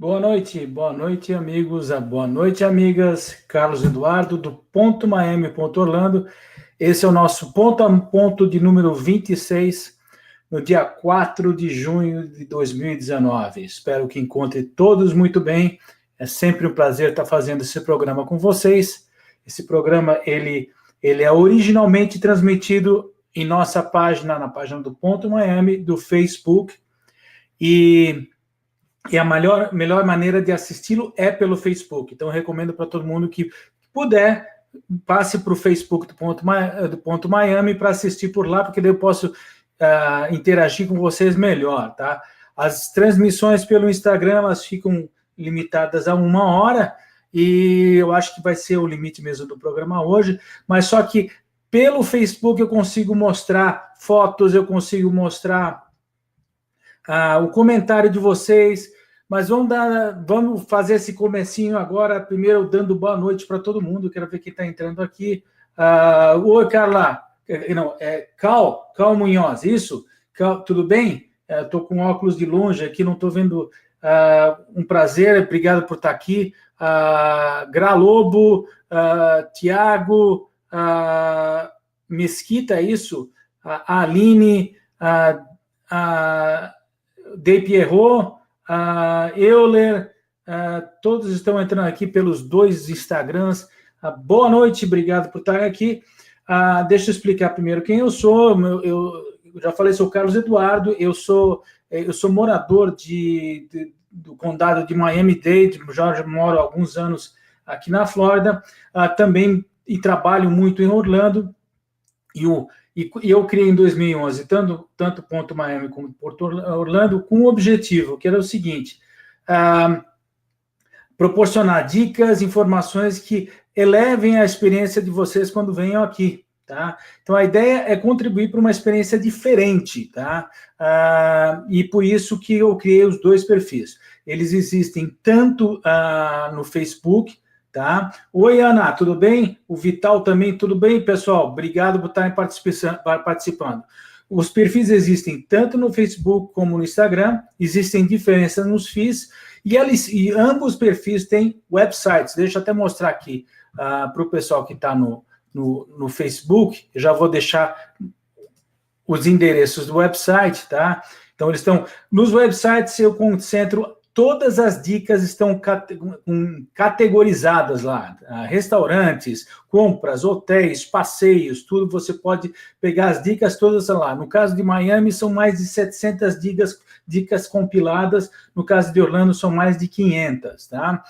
Boa noite, amigos, boa noite, amigas. Carlos Eduardo, do Ponto Miami, Ponto Orlando. Esse é o nosso ponto a ponto de número 26, no dia 4 de junho de 2019. Espero que encontre todos muito bem. É sempre um prazer estar fazendo esse programa com vocês. Esse programa, ele é originalmente transmitido em nossa página, na página do Ponto Miami, do Facebook, e a melhor maneira de assisti-lo é pelo Facebook. Então, eu recomendo para todo mundo que puder, passe para o Facebook do Ponto Miami para assistir por lá, porque daí eu posso interagir com vocês melhor, tá? As transmissões pelo Instagram, elas ficam limitadas a 1 hora, e eu acho que vai ser o limite mesmo do programa hoje, mas só que pelo Facebook eu consigo mostrar fotos, eu consigo mostrar o comentário de vocês, mas vamos fazer esse comecinho agora, primeiro dando boa noite para todo mundo. Quero ver quem está entrando aqui. Oi, Carla. Não, Cal Munhoz, isso? Cal, tudo bem? Estou com óculos de longe aqui, não estou vendo. Um prazer, obrigado por estar aqui. Gra Lobo, Tiago, Mesquita, é isso? A Aline, De Pierrot, Euler, todos estão entrando aqui pelos dois Instagrams. Boa noite, obrigado por estar aqui. Deixa eu explicar primeiro quem eu sou. Eu já falei, sou o Carlos Eduardo, eu sou morador do condado de Miami-Dade, já moro há alguns anos aqui na Flórida, também e trabalho muito em Orlando, e eu criei em 2011 tanto Ponto Miami como Porto Orlando com um objetivo, que era o seguinte: proporcionar dicas, informações que elevem a experiência de vocês quando venham aqui, tá? Então, a ideia é contribuir para uma experiência diferente, tá? E por isso que eu criei os dois perfis. Eles existem tanto no Facebook, tá? Oi, Ana, tudo bem? O Vital também, tudo bem, pessoal? Obrigado por estarem participando. Os perfis existem tanto no Facebook como no Instagram, existem diferenças nos feeds, e ambos os perfis têm websites. Deixa eu até mostrar aqui para o pessoal que está no Facebook, eu já vou deixar os endereços do website, tá? Então, eles estão... Nos websites, eu concentro... Todas as dicas estão categorizadas lá. Restaurantes, compras, hotéis, passeios, tudo. Você pode pegar as dicas todas lá. No caso de Miami, são mais de 700 dicas compiladas. No caso de Orlando, são mais de 500. Tá?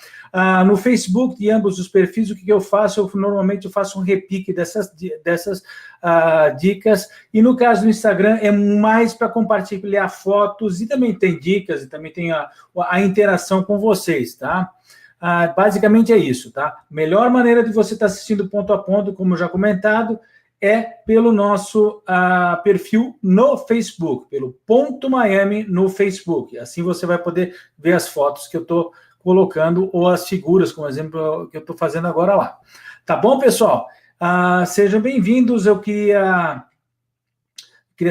No Facebook, de ambos os perfis, o que eu faço? Normalmente eu faço um repique dessas dicas. E no caso do Instagram, é mais para compartilhar fotos, e também tem dicas, e também tem a interação com vocês, tá? Basicamente é isso, tá? Melhor maneira de você estar assistindo ponto a ponto, como já comentado, é pelo nosso perfil no Facebook, pelo Ponto Miami no Facebook. Assim você vai poder ver as fotos que eu estou colocando, ou as figuras, como exemplo, que eu estou fazendo agora lá. Tá bom, pessoal? Sejam bem-vindos. Eu queria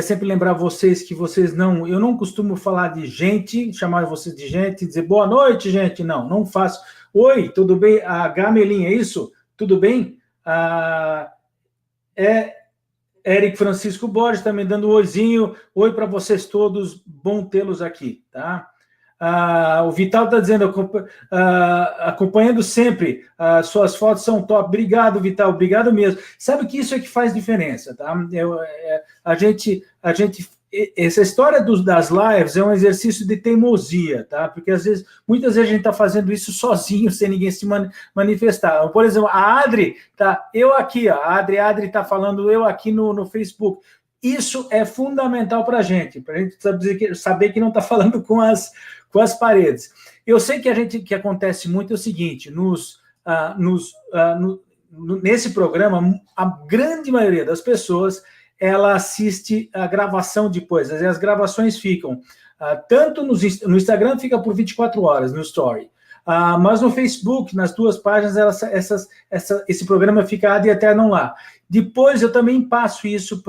sempre lembrar vocês que eu não costumo falar de gente, chamar vocês de gente, dizer boa noite, gente. Não faço. Oi, tudo bem? Gamelin, é isso? Tudo bem? Eric Francisco Borges também dando um oizinho. Oi para vocês todos, bom tê-los aqui, tá? O Vital está dizendo, acompanhando sempre, suas fotos são top. Obrigado, Vital, obrigado mesmo. Sabe que isso é que faz diferença, tá? Essa história das lives é um exercício de teimosia, tá? Porque muitas vezes a gente está fazendo isso sozinho, sem ninguém se manifestar. Por exemplo, a Adri, tá? Eu aqui, ó, a Adri está falando, eu aqui no Facebook. Isso é fundamental para a gente saber que não está falando com as paredes. Eu sei que acontece muito o seguinte: nesse programa, a grande maioria das pessoas ela assiste a gravação depois, e as gravações ficam tanto no Instagram, fica por 24 horas no Story, mas no Facebook, nas duas páginas, esse programa fica ad eternum lá. Depois eu também passo isso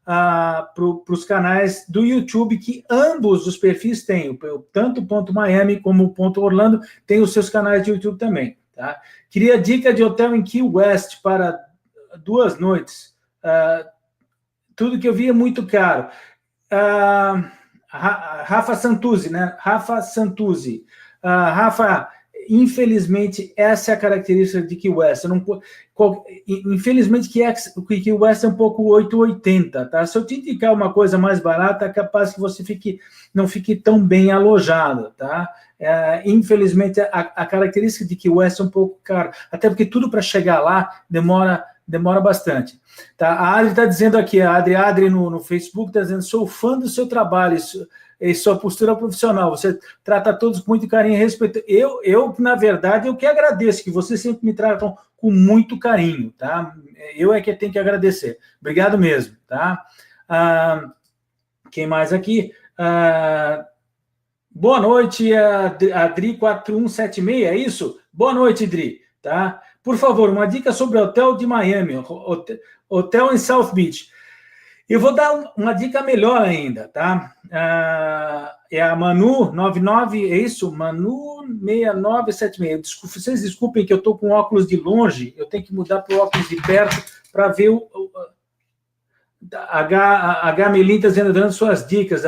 para os canais do YouTube, que ambos os perfis têm, tanto o Ponto Miami como o Ponto Orlando, tem os seus canais de YouTube também. Tá? Queria dica de hotel em Key West para 2 noites. Tudo que eu vi é muito caro. Rafa Santuzzi, né? Rafa Santuzzi. Rafa, infelizmente, essa é a característica de Key West. Infelizmente, Key West é um pouco 880, tá? Se eu te indicar uma coisa mais barata, é capaz que você não fique tão bem alojado, tá? Infelizmente, a característica de Key West é um pouco caro, até porque tudo para chegar lá demora bastante. Tá? A Adri está dizendo aqui, a Adri no Facebook está dizendo, sou fã do seu trabalho e sua postura profissional, você trata todos com muito carinho e respeito. Eu, na verdade, eu que agradeço, que vocês sempre me tratam com muito carinho, tá? Eu é que tenho que agradecer. Obrigado mesmo, tá? Quem mais aqui? Boa noite, Adri 4176, é isso? Boa noite, Adri, tá? Por favor, uma dica sobre o hotel de Miami, hotel em South Beach. Eu vou dar uma dica melhor ainda, tá? É a Manu 99, é isso? Manu 6976. Vocês desculpem que eu estou com óculos de longe, eu tenho que mudar para o óculos de perto para ver H. Melim está dando suas dicas.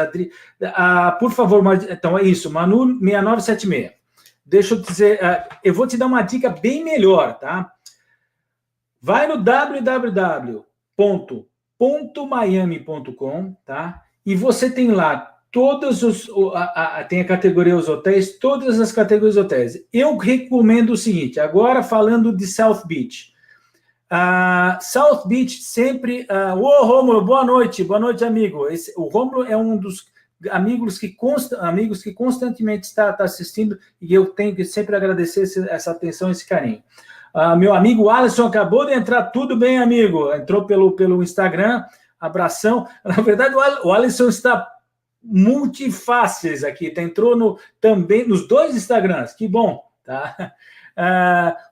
Por favor, então é isso, Manu 6976. Deixa eu dizer, eu vou te dar uma dica bem melhor, tá? Vai no www.miami.com, tá? E você tem lá tem a categoria os hotéis, todas as categorias de hotéis. Eu recomendo o seguinte, agora falando de South Beach. South Beach sempre... Rômulo, boa noite, amigo. O Rômulo é um dos amigos que constantemente está assistindo, e eu tenho que sempre agradecer essa atenção, esse carinho. Meu amigo Alisson acabou de entrar, tudo bem, amigo? Entrou pelo Instagram, abração. Na verdade, o Alisson está multifáceis aqui, entrou também nos 2 Instagrams, que bom, tá?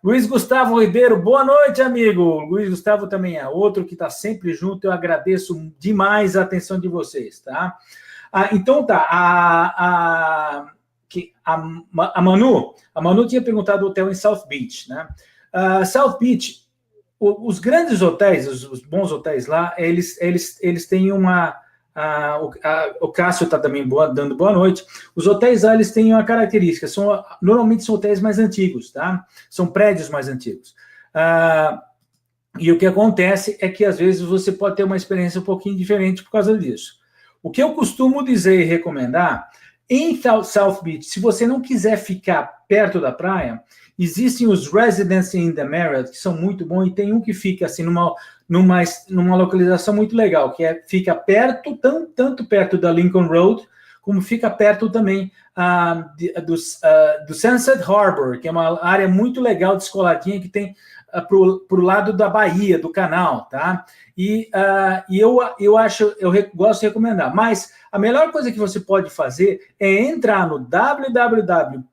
Luiz Gustavo Ribeiro, boa noite, amigo. Luiz Gustavo também é outro que está sempre junto, eu agradeço demais a atenção de vocês, tá? Então tá, a Manu tinha perguntado o hotel em South Beach, né? South Beach, os grandes hotéis, os bons hotéis lá, eles têm o Cássio está também dando boa noite. Os hotéis lá, eles têm uma característica, normalmente são hotéis mais antigos, tá? São prédios mais antigos. E o que acontece é que, às vezes, você pode ter uma experiência um pouquinho diferente por causa disso. O que eu costumo dizer e recomendar, em South Beach, se você não quiser ficar perto da praia, existem os Residence Inn the Marriott, que são muito bons, e tem um que fica assim numa localização muito legal, que fica perto, tanto perto da Lincoln Road, como fica perto também do Sunset Harbor, que é uma área muito legal, descoladinha, que tem para o lado da Bahia, do canal, tá? E eu gosto de recomendar. Mas a melhor coisa que você pode fazer é entrar no www.miami,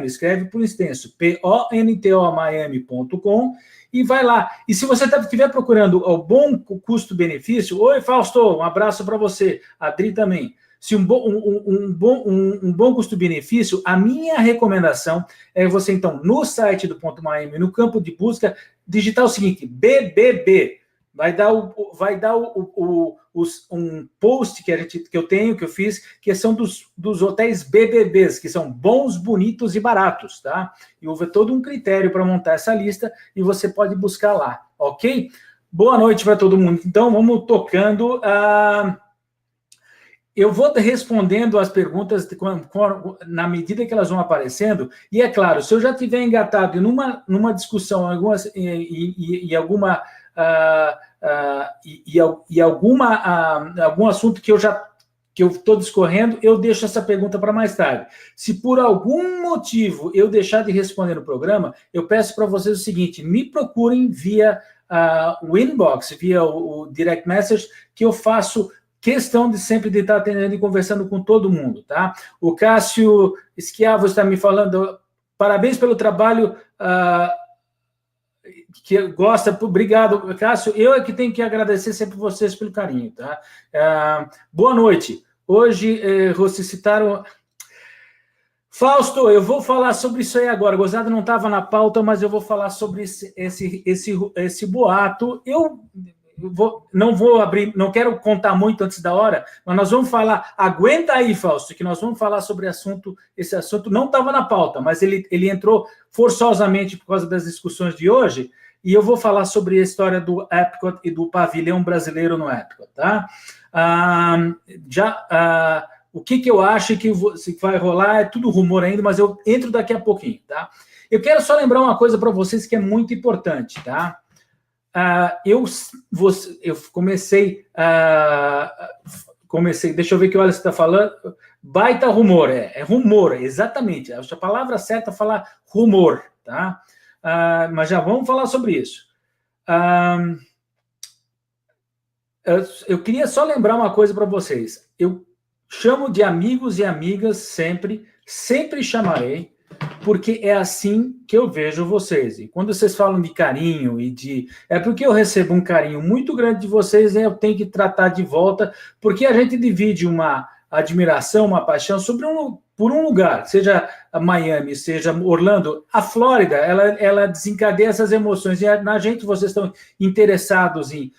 escreve por extenso, PONTO Miami.com, e vai lá. E se você estiver procurando o bom custo-benefício, oi, Fausto, um abraço para você, Adri também. Se um bom custo-benefício, a minha recomendação é você, então, no site do Ponto Miami, no campo de busca, digitar o seguinte, BBB. Vai dar um post que eu fiz, que são dos hotéis BBBs, que são bons, bonitos e baratos, tá? E houve todo um critério para montar essa lista, e você pode buscar lá, ok? Boa noite para todo mundo. Então, vamos tocando... Eu vou respondendo as perguntas na medida que elas vão aparecendo, e é claro, se eu já tiver engatado numa discussão algum assunto que eu estou discorrendo, eu deixo essa pergunta para mais tarde. Se por algum motivo eu deixar de responder no programa, eu peço para vocês o seguinte, me procurem via o inbox, via o direct message, que eu faço questão de sempre estar atendendo e conversando com todo mundo, tá? O Cássio Schiavo está me falando, parabéns pelo trabalho que gosta, obrigado, Cássio, eu é que tenho que agradecer sempre vocês pelo carinho, tá? Boa noite. Hoje, vocês citaram... Fausto, eu vou falar sobre isso aí agora. Gozado não estava na pauta, mas eu vou falar sobre esse boato. Não vou abrir, não quero contar muito antes da hora, mas nós vamos falar. Aguenta aí, Fausto, que nós vamos falar sobre esse assunto. Não estava na pauta, mas ele entrou forçosamente por causa das discussões de hoje. E eu vou falar sobre a história do Epcot e do pavilhão brasileiro no Epcot, tá? O que eu acho que vai rolar é tudo rumor ainda, mas eu entro daqui a pouquinho, tá? Eu quero só lembrar uma coisa para vocês que é muito importante, tá? Eu comecei, deixa eu ver o que o Alisson está falando, baita rumor, é rumor, exatamente, a palavra certa é falar rumor, tá? Mas já vamos falar sobre isso. Eu queria só lembrar uma coisa para vocês, eu chamo de amigos e amigas sempre chamarei, porque é assim que eu vejo vocês. E quando vocês falam de carinho é porque eu recebo um carinho muito grande de vocês e eu tenho que tratar de volta, porque a gente divide uma admiração, uma paixão por um lugar, seja Miami, seja Orlando, a Flórida, ela desencadeia essas emoções. E na gente vocês estão interessados em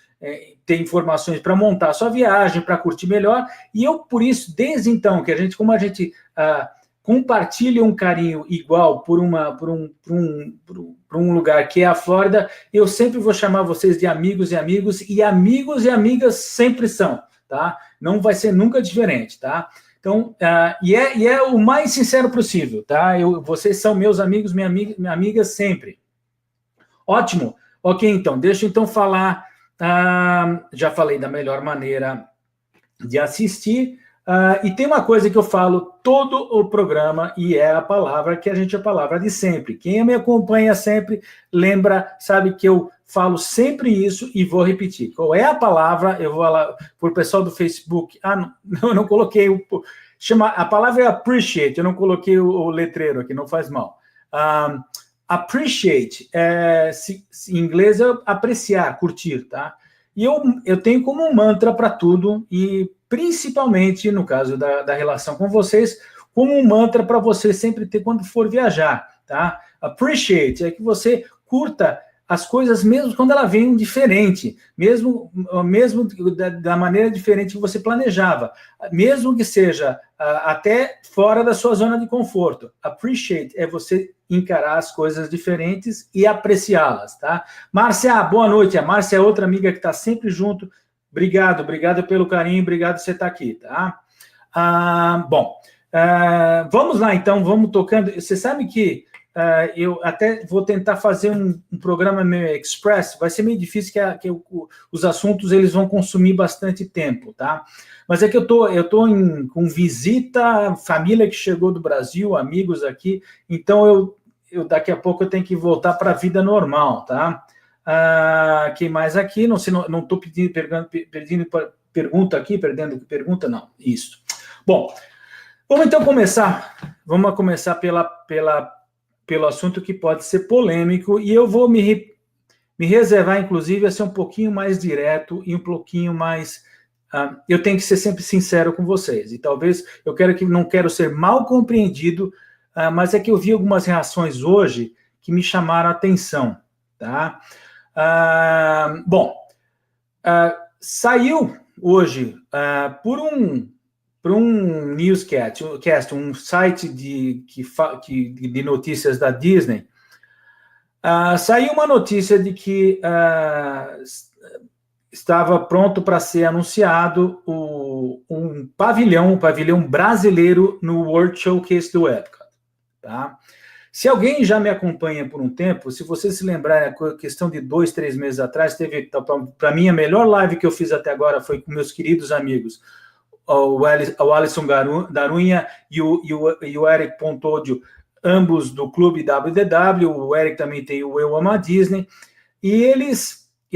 ter informações para montar a sua viagem, para curtir melhor, e eu, por isso, desde então, como a gente compartilha um carinho igual por um lugar que é a Flórida, eu sempre vou chamar vocês de amigos e amigas sempre são, tá? Não vai ser nunca diferente, tá? Então, e é o mais sincero possível, tá? Vocês são meus amigos, minha amiga sempre. Ótimo. Ok, então, deixa eu então falar... já falei da melhor maneira de assistir, e tem uma coisa que eu falo todo o programa, e é a palavra que a palavra de sempre. Quem me acompanha sempre lembra, sabe que eu falo sempre isso e vou repetir. Qual é a palavra? Eu vou lá para o pessoal do Facebook. Eu não coloquei a palavra é appreciate, eu não coloquei o letreiro aqui, não faz mal. Appreciate, em inglês é apreciar, curtir, tá? E eu tenho como um mantra para tudo, e principalmente no caso da relação com vocês, como um mantra para você sempre ter quando for viajar, tá? Appreciate, é que você curta as coisas mesmo quando elas vêm diferente, mesmo da maneira diferente que você planejava, mesmo que seja até fora da sua zona de conforto. Appreciate é você encarar as coisas diferentes e apreciá-las, tá? Márcia, boa noite. A Márcia é outra amiga que está sempre junto. Obrigado pelo carinho, obrigado por você estar aqui, tá? Vamos lá, então, vamos tocando. Você sabe que eu até vou tentar fazer um programa meio express, vai ser meio difícil que os assuntos eles vão consumir bastante tempo, tá? Mas é que eu tô com visita, família que chegou do Brasil, amigos aqui, então eu daqui a pouco eu tenho que voltar para a vida normal, tá? Quem mais aqui? Não estou perdendo pergunta aqui, perdendo pergunta, não, isso. Bom, vamos então começar pelo assunto que pode ser polêmico, e eu vou me reservar, inclusive, a ser um pouquinho mais direto e um pouquinho mais... eu tenho que ser sempre sincero com vocês, e talvez não quero ser mal compreendido, mas é que eu vi algumas reações hoje que me chamaram a atenção, tá? Saiu hoje por um newscast, um site de notícias da Disney, saiu uma notícia de que estava pronto para ser anunciado um pavilhão brasileiro no World Showcase do Epcot, tá? Se alguém já me acompanha por um tempo, se vocês se lembrarem, a questão de 2, 3 meses atrás, para mim, a melhor live que eu fiz até agora foi com meus queridos amigos, o Alisson Darunha e o Eric Pontodio, ambos do Clube WDW, o Eric também tem o Eu Amo a Disney, e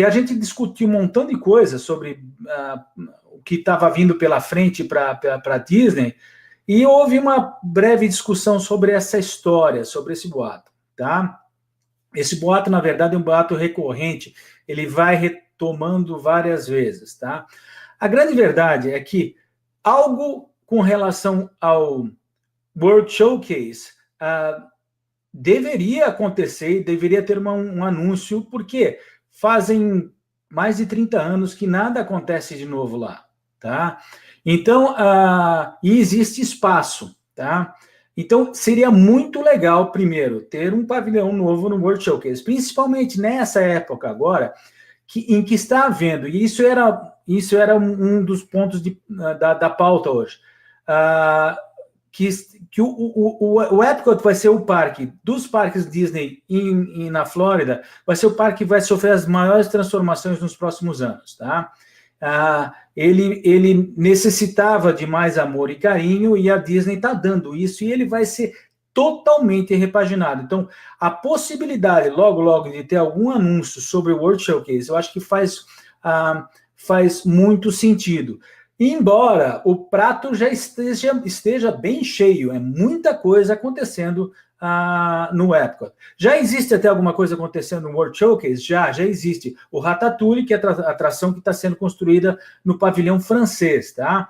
a gente discutiu um montão de coisas sobre o que estava vindo pela frente para a Disney, e houve uma breve discussão sobre essa história, sobre esse boato, tá? Esse boato, na verdade, é um boato recorrente, ele vai retomando várias vezes, tá? A grande verdade é que algo com relação ao World Showcase deveria acontecer, deveria ter um anúncio, porque fazem mais de 30 anos que nada acontece de novo lá, tá? Então, e existe espaço, tá? Então, seria muito legal, primeiro, ter um pavilhão novo no World Showcase, principalmente nessa época agora, em que está havendo, e isso era um dos pontos da pauta hoje, que o Epcot vai ser o parque dos parques Disney na Flórida, vai ser o parque que vai sofrer as maiores transformações nos próximos anos, tá? Ele necessitava de mais amor e carinho, e a Disney está dando isso, e ele vai ser totalmente repaginado. Então, a possibilidade, logo, de ter algum anúncio sobre o World Showcase, eu acho que faz muito sentido. Embora o prato já esteja bem cheio, é muita coisa acontecendo no Epcot. Já existe até alguma coisa acontecendo no World Showcase? Já existe. O Ratatouille, que é a atração que está sendo construída no pavilhão francês, tá?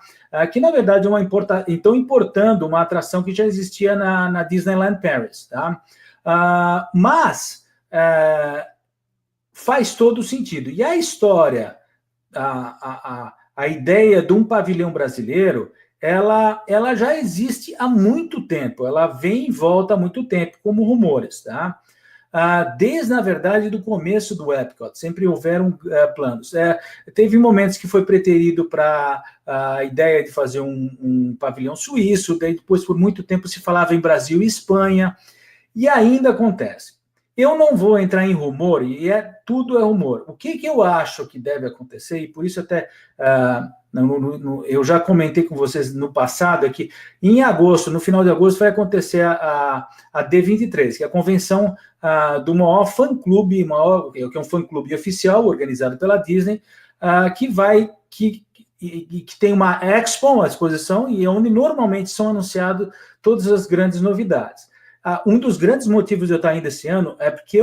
Que na verdade estão importando uma atração que já existia na Disneyland Paris, tá? Mas faz todo sentido. E a história, a ideia de um pavilhão brasileiro, ela já existe há muito tempo, ela vem e volta há muito tempo, como rumores, tá? Desde, na verdade, do começo do Epcot, sempre houveram planos. Teve momentos que foi preterido para a ideia de fazer um pavilhão suíço, daí depois, por muito tempo, se falava em Brasil e Espanha, e ainda acontece. Eu não vou entrar em rumor, e tudo é rumor. O que eu acho que deve acontecer, e por isso até eu já comentei com vocês no passado, é que em agosto, no final de agosto, vai acontecer a D23, que é a convenção do maior fã-clube, que é um fã-clube oficial, organizado pela Disney, que tem uma expo, uma exposição, e onde normalmente são anunciadas todas as grandes novidades. Um dos grandes motivos de eu estar indo esse ano é porque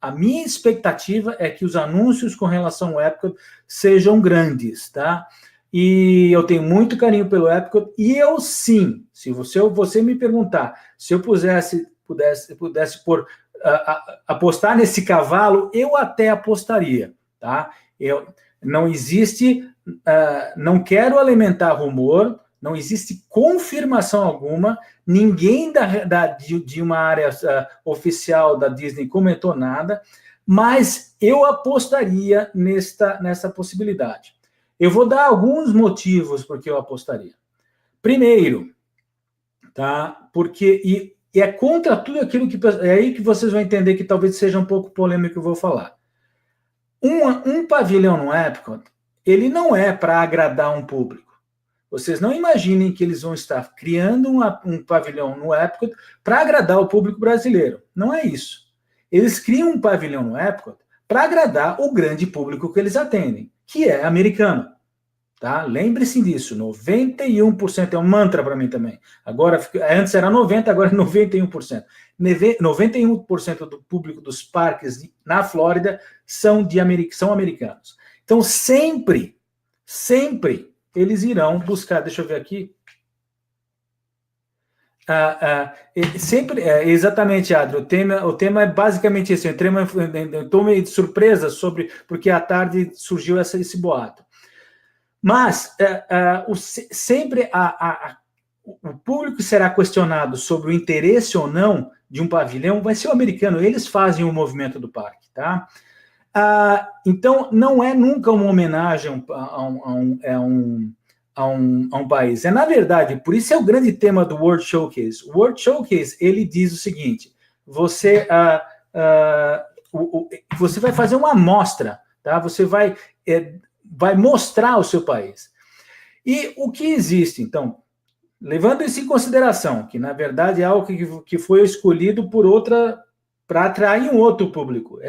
a minha expectativa é que os anúncios com relação ao Epcot sejam grandes, tá? E eu tenho muito carinho pelo Epcot, e eu sim, se você me perguntar se eu pudesse apostar nesse cavalo, eu até apostaria, tá? Não existe, não quero alimentar rumor, não existe confirmação alguma, ninguém de uma área oficial da Disney comentou nada, mas eu apostaria nessa possibilidade. Eu vou dar alguns motivos por que eu apostaria. Primeiro, tá? Porque é contra tudo aquilo que... É aí que vocês vão entender que talvez seja um pouco polêmico que eu vou falar. Um pavilhão no Epcot, ele não é para agradar um público. Vocês não imaginem que eles vão estar criando um pavilhão no Epcot para agradar o público brasileiro. Não é isso. Eles criam um pavilhão no Epcot para agradar o grande público que eles atendem, que é americano. Tá? Lembre-se disso, 91%, é um mantra para mim também. Agora, antes era 90%, agora é 91%. 91% do público dos parques na Flórida são americanos. Então, sempre eles irão buscar, deixa eu ver aqui. Exatamente, Adro. O tema é basicamente esse. Eu estou meio de surpresa porque à tarde surgiu esse boato. Mas sempre o público que será questionado sobre o interesse ou não de um pavilhão vai ser o americano. Eles fazem o movimento do parque, tá? Então, não é nunca uma homenagem a um país. Na verdade, por isso é o grande tema do World Showcase. O World Showcase, ele diz o seguinte, você vai fazer uma amostra, tá? Você vai mostrar o seu país. E o que existe, então, levando isso em consideração, que na verdade é algo que foi escolhido para atrair um outro público.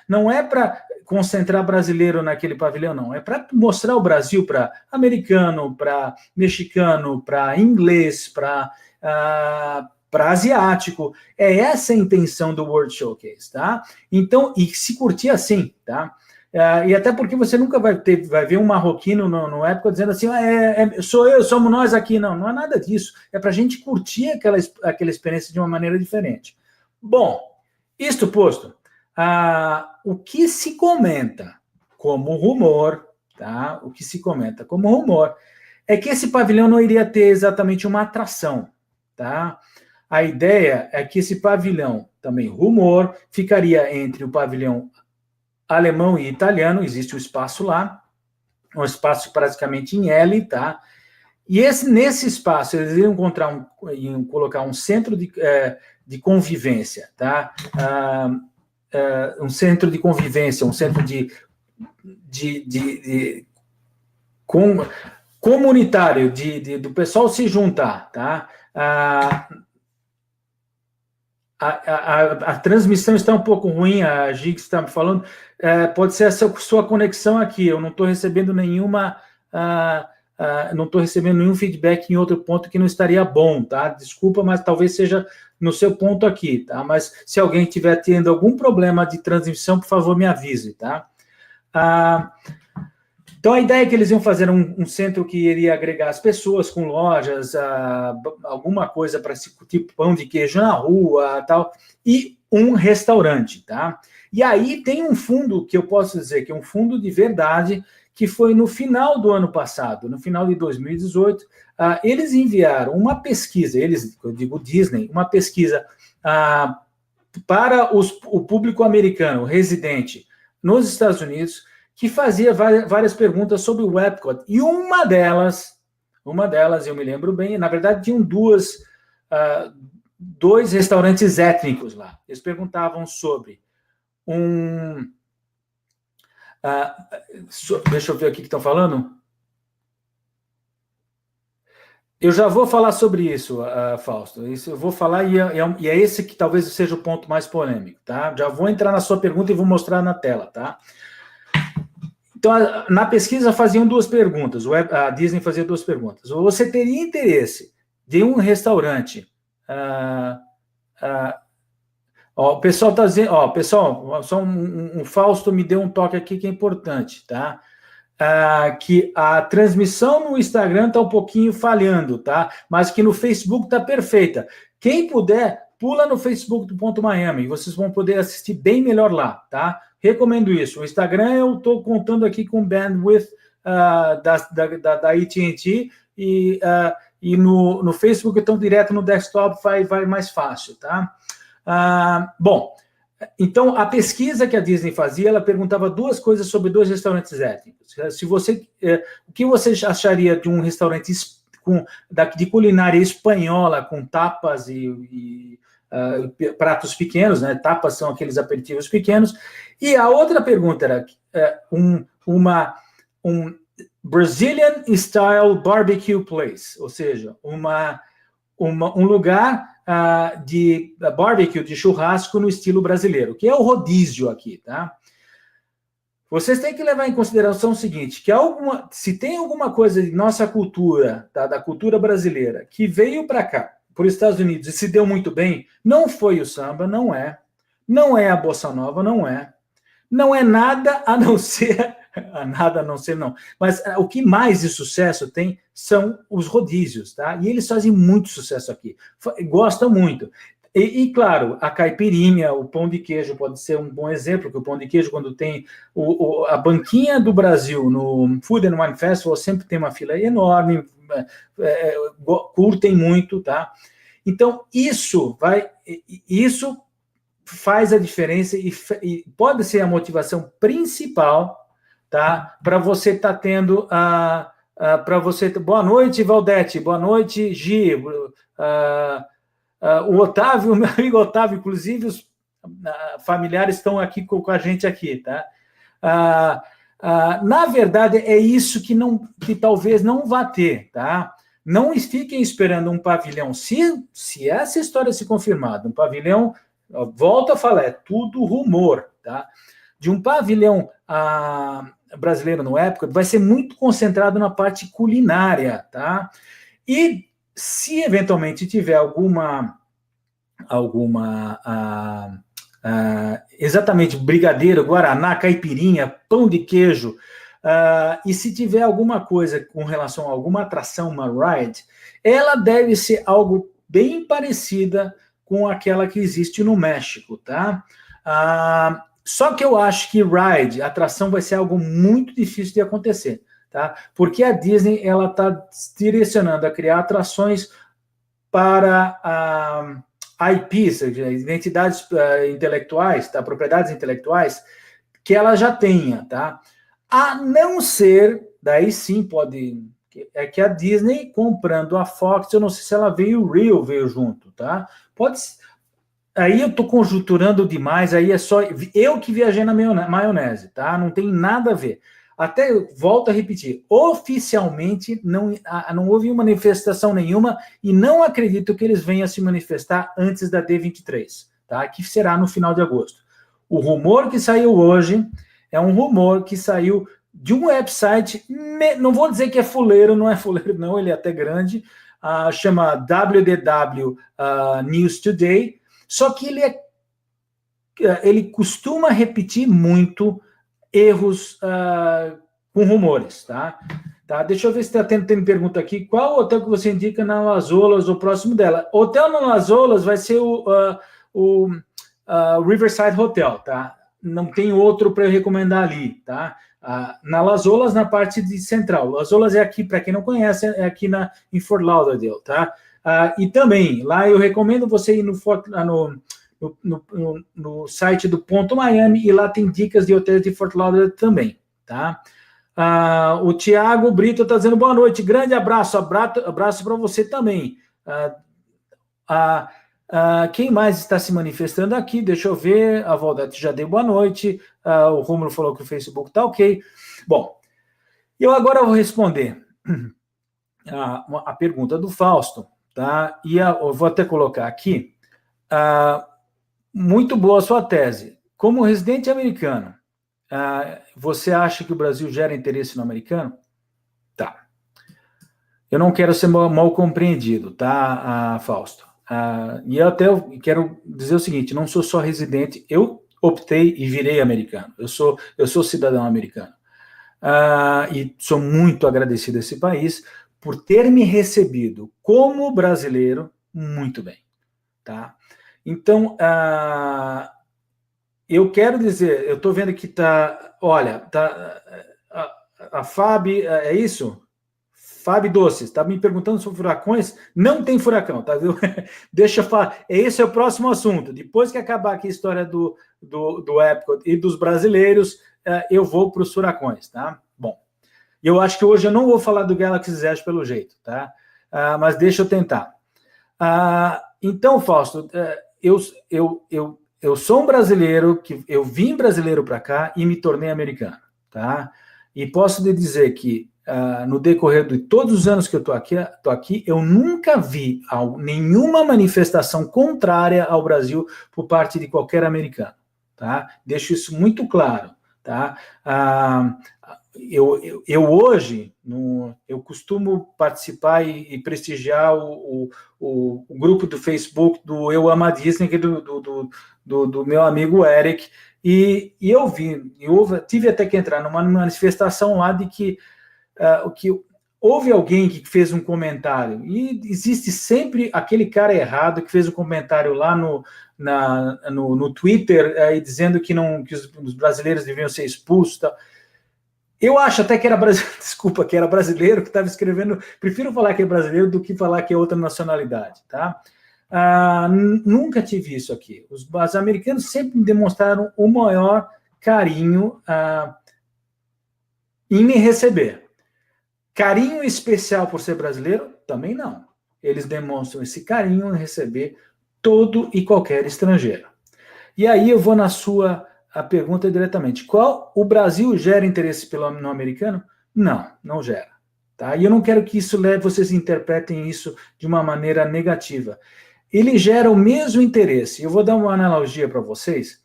Não é para concentrar brasileiro naquele pavilhão, não. É para mostrar o Brasil para americano, para mexicano, para inglês, para para asiático. É essa a intenção do World Showcase, tá? Então, e se curtir assim, tá? E até porque você nunca vai ver um marroquino no Época dizendo assim, somos nós aqui. Não, não é nada disso. É para a gente curtir aquela experiência de uma maneira diferente. Bom, isto posto, o que se comenta como rumor, tá? O que se comenta como rumor é que esse pavilhão não iria ter exatamente uma atração, tá? A ideia é que esse pavilhão, também rumor, ficaria entre o pavilhão alemão e italiano, existe um espaço lá, um espaço praticamente em L, tá? E nesse espaço eles iriam colocar um centro de convivência, tá? Um centro de convivência, um centro comunitário, do pessoal se juntar, tá? A transmissão está um pouco ruim, a Gig está me falando, pode ser essa sua conexão aqui, eu não estou recebendo não estou recebendo nenhum feedback em outro ponto que não estaria bom, tá? Desculpa, mas talvez seja no seu ponto aqui, tá? Mas se alguém estiver tendo algum problema de transmissão, por favor, me avise, tá? Então, a ideia é que eles iam fazer um centro que iria agregar as pessoas com lojas, alguma coisa para tipo pão de queijo na rua, tal, e um restaurante, tá? E aí tem um fundo que eu posso dizer que é um fundo de verdade, que foi no final do ano passado, no final de 2018, eles enviaram uma pesquisa, eu digo Disney, uma pesquisa para o público americano residente nos Estados Unidos, que fazia várias perguntas sobre o Epcot. E uma delas, eu me lembro bem, na verdade tinham dois restaurantes étnicos lá. Eles perguntavam sobre deixa eu ver aqui o que estão falando. Eu já vou falar sobre isso, Fausto. Isso eu vou falar e é esse que talvez seja o ponto mais polêmico, tá? Já vou entrar na sua pergunta e vou mostrar na tela, tá? Então, na pesquisa faziam duas perguntas, a Disney fazia duas perguntas. Você teria interesse de um restaurante... o pessoal está dizendo... pessoal, só um Fausto me deu um toque aqui que é importante, tá? Que a transmissão no Instagram está um pouquinho falhando, tá? Mas que no Facebook está perfeita. Quem puder, pula no Facebook do Ponto Miami, vocês vão poder assistir bem melhor lá, tá? Recomendo isso. O Instagram eu estou contando aqui com bandwidth da AT&T e no Facebook então direto no desktop vai mais fácil, tá? Bom, então a pesquisa que a Disney fazia, ela perguntava duas coisas sobre dois restaurantes étnicos. O que você acharia de um restaurante de culinária espanhola com tapas e pratos pequenos, né? Tapas são aqueles aperitivos pequenos. E a outra pergunta era um Brazilian Style Barbecue Place, ou seja, um lugar de barbecue, de churrasco no estilo brasileiro, que é o rodízio aqui, tá? Vocês têm que levar em consideração o seguinte, que se tem alguma coisa de nossa cultura, tá, da cultura brasileira, que veio para cá, para os Estados Unidos, e se deu muito bem, não foi o samba, não é a bossa nova, não é nada a não ser, não, mas o que mais de sucesso tem são os rodízios, tá? E eles fazem muito sucesso aqui, gostam muito. E, claro, a caipirinha, o pão de queijo pode ser um bom exemplo, porque o pão de queijo, quando tem a banquinha do Brasil no Food and Wine Festival, sempre tem uma fila enorme, curtem muito, tá? Então, isso faz a diferença e pode ser a motivação principal, tá? Para você estar tendo boa noite, Valdete, boa noite, Gi, o Otávio, meu amigo Otávio, inclusive os familiares estão aqui com a gente aqui, tá? Na verdade, é isso que talvez não vá ter, tá? Não fiquem esperando um pavilhão. Se essa história se confirmar, um pavilhão, volto a falar, é tudo rumor, tá? De um pavilhão brasileiro no Época, vai ser muito concentrado na parte culinária, tá? E se eventualmente tiver alguma exatamente brigadeiro, guaraná, caipirinha, pão de queijo, e se tiver alguma coisa com relação a alguma atração, uma ride, ela deve ser algo bem parecida com aquela que existe no México, tá? Só que eu acho que ride, atração, vai ser algo muito difícil de acontecer, tá? Porque a Disney, ela está direcionando a criar atrações para IPs, identidades intelectuais, tá? Propriedades intelectuais, que ela já tenha, tá? A não ser, daí sim pode, é que a Disney comprando a Fox, eu não sei se ela veio junto, tá? Pode, aí eu tô conjunturando demais, aí é só eu que viajei na maionese, tá? Não tem nada a ver. Até, volto a repetir, oficialmente não houve manifestação nenhuma e não acredito que eles venham se manifestar antes da D23, tá? Que será no final de agosto. O rumor que saiu hoje é um rumor que saiu de um website, não vou dizer que é fuleiro, não é fuleiro não, ele é até grande, chama WDW News Today, só que ele costuma repetir muito erros com rumores, tá? Deixa eu ver se está tendo pergunta aqui. Qual hotel que você indica na Las Olas ou próximo dela? Hotel na Las Olas vai ser o Riverside Hotel, tá? Não tem outro para eu recomendar ali, tá? Na Las Olas, na parte de central. Las Olas é aqui, para quem não conhece, é aqui em Fort Lauderdale, tá? E também, lá eu recomendo você ir no site do Ponto Miami, e lá tem dicas de hotéis de Fort Lauderdale também, tá? O Tiago Brito está dizendo boa noite, grande abraço para você também. Quem mais está se manifestando aqui? Deixa eu ver, a Valdete já deu boa noite, o Rômulo falou que o Facebook está ok. Bom, eu agora vou responder a pergunta do Fausto, tá? E eu vou até colocar aqui, muito boa a sua tese. Como residente americano, você acha que o Brasil gera interesse no americano? Tá. Eu não quero ser mal compreendido, tá, Fausto? E eu até quero dizer o seguinte, não sou só residente, eu optei e virei americano. Eu sou cidadão americano. E sou muito agradecido a esse país por ter me recebido como brasileiro muito bem, tá? Então, eu quero dizer, eu estou vendo que a Fábio, é isso? Fábio Doces, está me perguntando sobre furacões, não tem furacão, tá? Deixa eu falar, esse é o próximo assunto, depois que acabar aqui a história do Epcot e dos brasileiros, eu vou para os furacões, tá? Bom, eu acho que hoje eu não vou falar do Galaxy Edge pelo jeito, tá? Mas deixa eu tentar. Então, Fausto, eu sou um brasileiro, que eu vim brasileiro para cá e me tornei americano, tá? E posso lhe dizer que no decorrer de todos os anos que eu estou aqui, eu nunca vi nenhuma manifestação contrária ao Brasil por parte de qualquer americano, tá? Deixo isso muito claro, tá? Eu hoje, eu costumo participar e prestigiar o grupo do Facebook do Eu Amo a Disney, que é do meu amigo Eric, e eu tive até que entrar numa manifestação lá de que houve alguém que fez um comentário, e existe sempre aquele cara errado que fez um comentário lá no Twitter, dizendo que os brasileiros deviam ser expulsos, tal. Eu acho até que era brasileiro, desculpa, que era brasileiro que estava escrevendo, prefiro falar que é brasileiro do que falar que é outra nacionalidade, tá? Nunca tive isso aqui. Os americanos sempre me demonstraram o maior carinho em me receber. Carinho especial por ser brasileiro? Também não. Eles demonstram esse carinho em receber todo e qualquer estrangeiro. E aí eu vou na sua pergunta diretamente. O Brasil gera interesse no americano? Não gera. Tá? E eu não quero que vocês interpretem isso de uma maneira negativa. Ele gera o mesmo interesse. Eu vou dar uma analogia para vocês.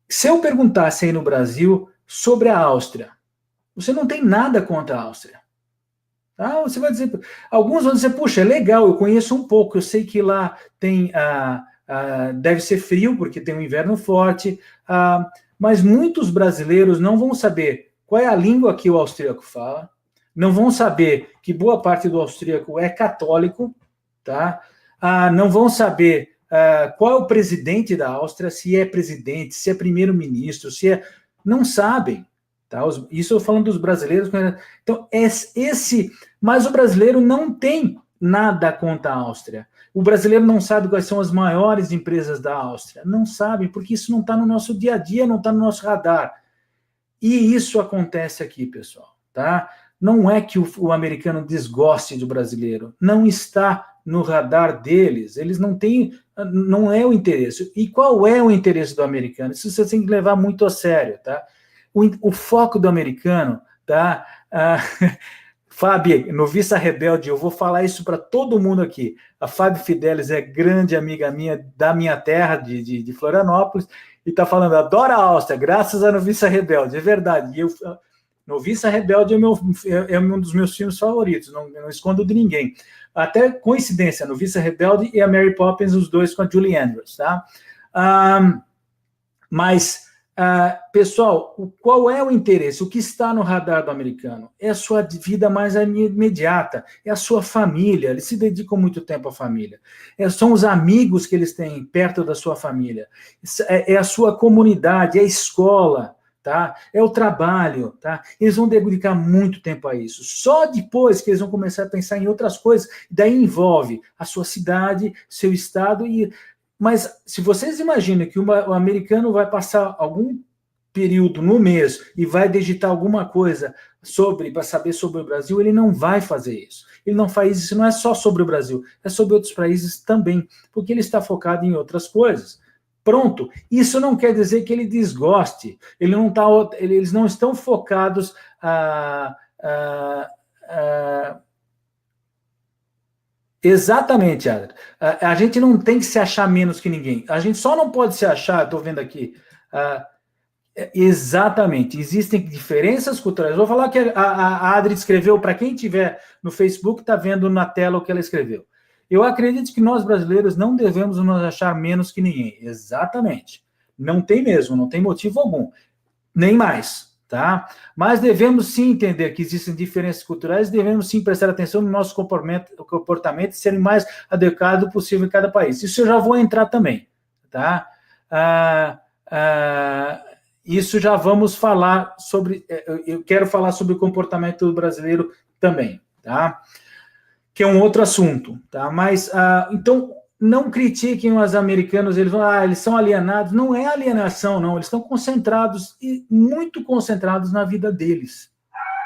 Se eu perguntasse aí no Brasil sobre a Áustria, você não tem nada contra a Áustria. Você vai dizer, alguns vão dizer, puxa, é legal, eu conheço um pouco, eu sei que lá tem deve ser frio, porque tem um inverno forte, mas muitos brasileiros não vão saber qual é a língua que o austríaco fala, não vão saber que boa parte do austríaco é católico, tá? Não vão saber qual é o presidente da Áustria, se é presidente, se é primeiro-ministro, se é... Não sabem, tá? Isso eu falando dos brasileiros. Então, mas o brasileiro não tem nada contra a Áustria. O brasileiro não sabe quais são as maiores empresas da Áustria. Não sabe, porque isso não está no nosso dia a dia, não está no nosso radar. E isso acontece aqui, pessoal, tá? Não é que o americano desgoste do brasileiro, não está no radar deles, eles não têm, não é o interesse. E qual é o interesse do americano? Isso você tem que levar muito a sério, tá? O foco do americano, tá? Fábio, noviça rebelde, eu vou falar isso para todo mundo aqui. A Fábio Fidelis é grande amiga minha da minha terra, de Florianópolis, e está falando, adora a Áustria, graças à Noviça Rebelde. É verdade. E Noviça Rebelde é um dos meus filmes favoritos, não escondo de ninguém. Até coincidência, Noviça Rebelde e a Mary Poppins, os dois com a Julie Andrews, tá? Pessoal, qual é o interesse? O que está no radar do americano? É a sua vida mais imediata, é a sua família, eles se dedicam muito tempo à família. São os amigos que eles têm perto da sua família, é a sua comunidade, é a escola, tá? É o trabalho, tá? Eles vão dedicar muito tempo a isso. Só depois que eles vão começar a pensar em outras coisas, daí envolve a sua cidade, seu estado. Mas se vocês imaginam que o americano vai passar algum período no mês e vai digitar alguma coisa para saber sobre o Brasil, ele não vai fazer isso. Ele não faz isso, não é só sobre o Brasil, é sobre outros países também, porque ele está focado em outras coisas. Pronto. Isso não quer dizer que ele desgoste. Eles não estão focados Exatamente, Adri. A gente não tem que se achar menos que ninguém. A gente só não pode se achar, estou vendo aqui. Exatamente. Existem diferenças culturais. Vou falar que a Adri escreveu, para quem estiver no Facebook, está vendo na tela o que ela escreveu. Eu acredito que nós brasileiros não devemos nos achar menos que ninguém. Exatamente. Não tem mesmo, não tem motivo algum. Nem mais. Tá? Mas devemos sim entender que existem diferenças culturais, devemos sim prestar atenção no nosso comportamento e serem mais adequado possível em cada país. Isso eu já vou entrar também, tá? Isso já vamos falar sobre. Eu quero falar sobre o comportamento brasileiro também, tá? Que é um outro assunto, tá? Mas então não critiquem os americanos, eles vão, eles são alienados. Não é alienação, não. Eles estão concentrados, e muito concentrados na vida deles,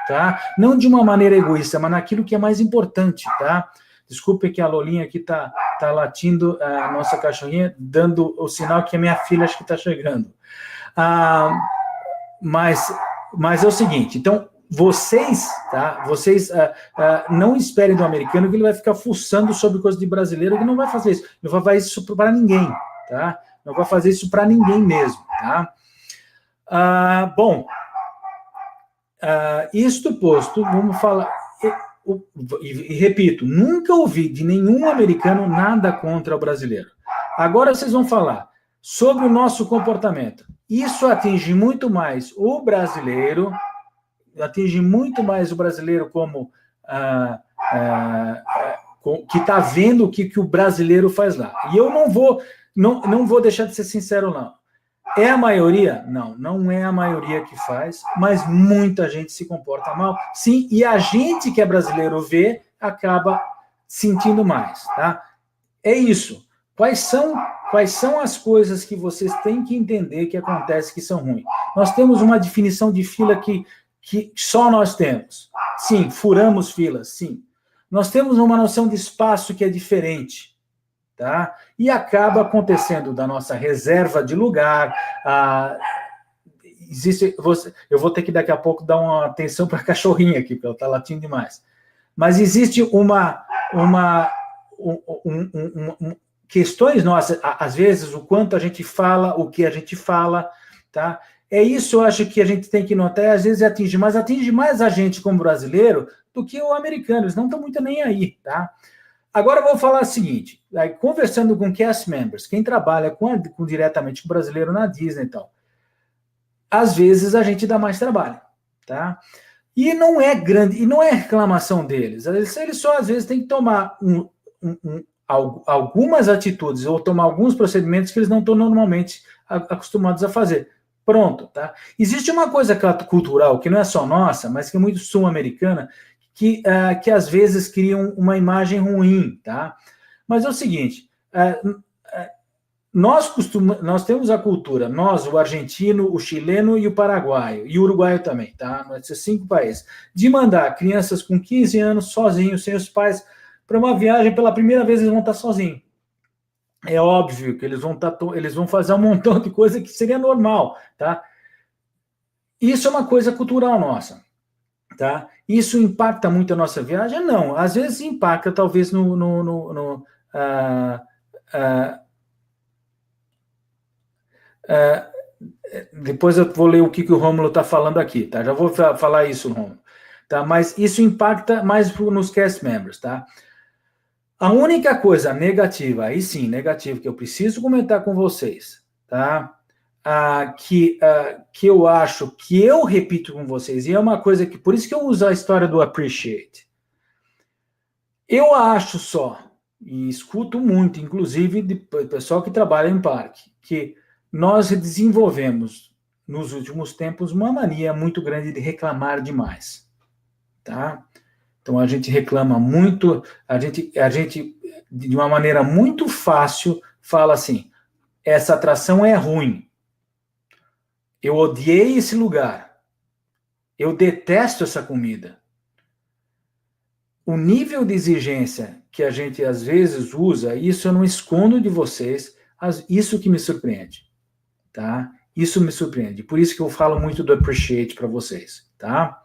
tá? Não de uma maneira egoísta, mas naquilo que é mais importante, tá? Desculpe que a Lolinha aqui tá latindo, a nossa cachorrinha, dando o sinal que a minha filha acho que está chegando. Mas é o seguinte, então, vocês não esperem do americano que ele vai ficar fuçando sobre coisa de brasileiro, que não vai fazer isso. Não vai fazer isso para ninguém, tá? Não vai fazer isso para ninguém mesmo, tá? Isto posto, vamos falar... E repito, nunca ouvi de nenhum americano nada contra o brasileiro. Agora vocês vão falar sobre o nosso comportamento. Isso atinge muito mais o brasileiro... como que está vendo o que o brasileiro faz lá. E eu não vou deixar de ser sincero, não. É a maioria? Não é a maioria que faz, mas muita gente se comporta mal. Sim, e a gente que é brasileiro acaba sentindo mais, tá? É isso. Quais são as coisas que vocês têm que entender que acontece que são ruins? Nós temos uma definição de fila que só nós temos. Sim, furamos filas, sim. Nós temos uma noção de espaço que é diferente, tá? E acaba acontecendo da nossa reserva de lugar. Eu vou ter que daqui a pouco dar uma atenção para a cachorrinha aqui, porque ela está latindo demais. Mas existe questões nossas, às vezes, o quanto a gente fala, o que a gente fala, tá? É isso, eu acho que a gente tem que notar, e às vezes atinge mais a gente como brasileiro do que o americano, eles não estão muito nem aí, tá? Agora eu vou falar o seguinte, aí, conversando com cast members, quem trabalha diretamente com o brasileiro na Disney e tal, às vezes a gente dá mais trabalho, tá? E não é grande, e não é reclamação deles. Eles só às vezes têm que tomar algumas atitudes ou tomar alguns procedimentos que eles não estão normalmente acostumados a fazer. Pronto, tá? Existe uma coisa cultural que não é só nossa, mas que é muito sul-americana, que às vezes criam uma imagem ruim, tá? Mas é o seguinte, nós temos a cultura, nós, o argentino, o chileno e o paraguaio, e o uruguaio também, tá? Esses 5 países, de mandar crianças com 15 anos sozinhos, sem os pais, para uma viagem, pela primeira vez eles vão estar sozinhos. É óbvio que eles vão fazer um montão de coisa que seria normal, tá? Isso é uma coisa cultural nossa, tá? Isso impacta muito a nossa viagem? Não, às vezes impacta, talvez, depois eu vou ler o que o Rômulo está falando aqui, tá? Já vou falar isso, Rômulo. Tá? Mas isso impacta mais nos cast members, tá? A única coisa negativa, aí sim, negativa, que eu preciso comentar com vocês, tá? Que eu acho, que eu repito com vocês, e é uma coisa que, por isso que eu uso a história do appreciate. Eu acho só, e escuto muito, inclusive, de pessoal que trabalha em parque, que nós desenvolvemos, nos últimos tempos, uma mania muito grande de reclamar demais, tá? Então, a gente reclama muito, a gente, de uma maneira muito fácil, fala assim, essa atração é ruim, eu odiei esse lugar, eu detesto essa comida. O nível de exigência que a gente, às vezes, usa, isso eu não escondo de vocês, isso que me surpreende, tá? Isso me surpreende. Por isso que eu falo muito do appreciate para vocês, tá?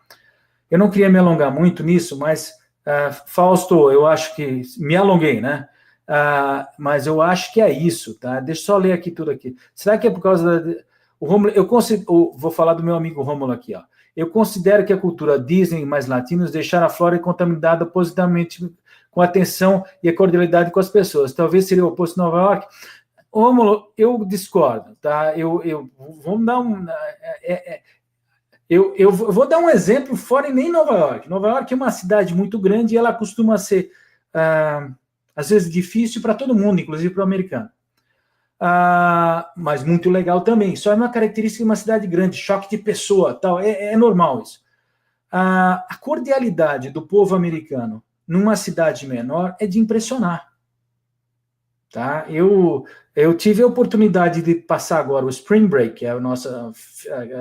Eu não queria me alongar muito nisso, mas, Fausto, eu acho que me alonguei, né? Mas eu acho que é isso, tá? Deixa eu só ler aqui tudo aqui. Será que é por causa o Rômulo, vou falar do meu amigo Rômulo aqui, ó. Eu considero que a cultura Disney mais latinos deixaram a Flórida contaminada positivamente com a atenção e a cordialidade com as pessoas. Talvez seria o oposto de Nova York. Rômulo, eu discordo, tá? Vamos dar eu vou dar um exemplo fora e nem Nova York. Nova York é uma cidade muito grande e ela costuma ser, às vezes, difícil para todo mundo, inclusive para o americano. Mas muito legal também. Só é uma característica de uma cidade grande, choque de pessoa, tal. É normal isso. A cordialidade do povo americano numa cidade menor é de impressionar. Tá? Eu tive a oportunidade de passar agora o Spring Break, que é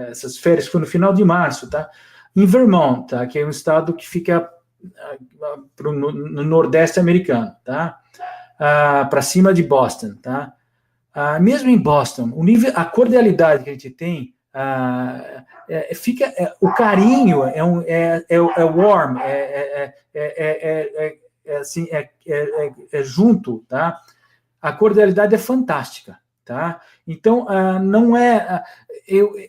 essas férias, foi no final de março, tá? Em Vermont, tá? Que é um estado que fica no nordeste americano, tá? Para cima de Boston, tá? Mesmo em Boston, a cordialidade que a gente tem, o carinho é warm, assim, junto, tá? A cordialidade é fantástica, tá? Então, não é...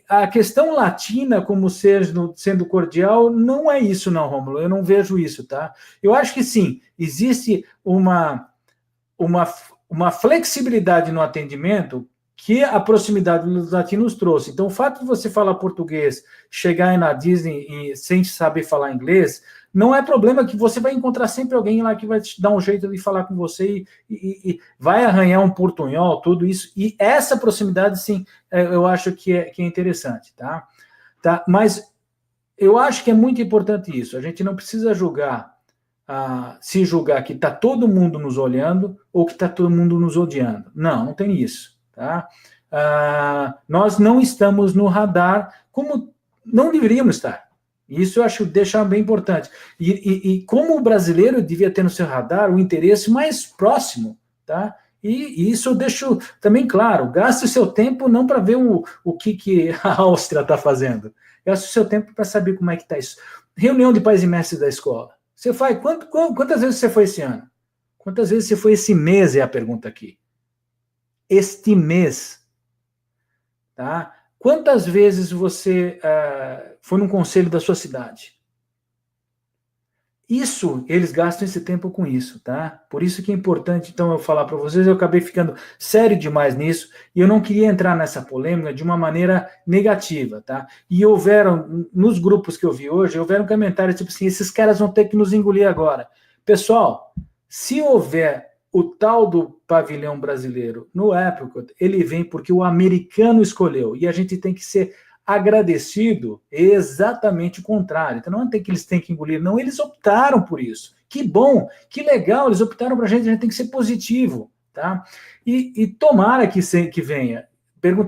a questão latina como sendo cordial não é isso, não, Rômulo. Eu não vejo isso, tá? Eu acho que, sim, existe uma flexibilidade no atendimento que a proximidade dos latinos trouxe. Então, o fato de você falar português, chegar aí na Disney sem saber falar inglês, não é problema, que você vai encontrar sempre alguém lá que vai te dar um jeito de falar com você e vai arranhar um portunhol, tudo isso. E essa proximidade, sim, eu acho que é interessante, tá? Mas eu acho que é muito importante isso. A gente não precisa se julgar que está todo mundo nos olhando ou que está todo mundo nos odiando. Não tem isso, tá? Nós não estamos no radar como não deveríamos estar. Isso eu acho deixar bem importante. E como o brasileiro devia ter no seu radar o interesse mais próximo, tá? E isso eu deixo também claro. Gaste o seu tempo não para ver o que a Áustria está fazendo. Gaste o seu tempo para saber como é que está isso. Reunião de pais e mestres da escola. Você faz, quantas vezes você foi esse ano? Quantas vezes você foi esse mês, é a pergunta aqui. Este mês. Tá? Quantas vezes você foi num conselho da sua cidade? Isso, eles gastam esse tempo com isso, tá? Por isso que é importante, então, eu falar para vocês, eu acabei ficando sério demais nisso, e eu não queria entrar nessa polêmica de uma maneira negativa, tá? E houveram, nos grupos que eu vi hoje, houveram comentários tipo assim, esses caras vão ter que nos engolir agora. Pessoal, se houver o tal do pavilhão brasileiro no Epcot, ele vem porque o americano escolheu, e a gente tem que ser agradecido é exatamente o contrário. Então, não é que eles têm que engolir, não, eles optaram por isso. Que bom, que legal, eles optaram para a gente tem que ser positivo, tá? E tomara que venha.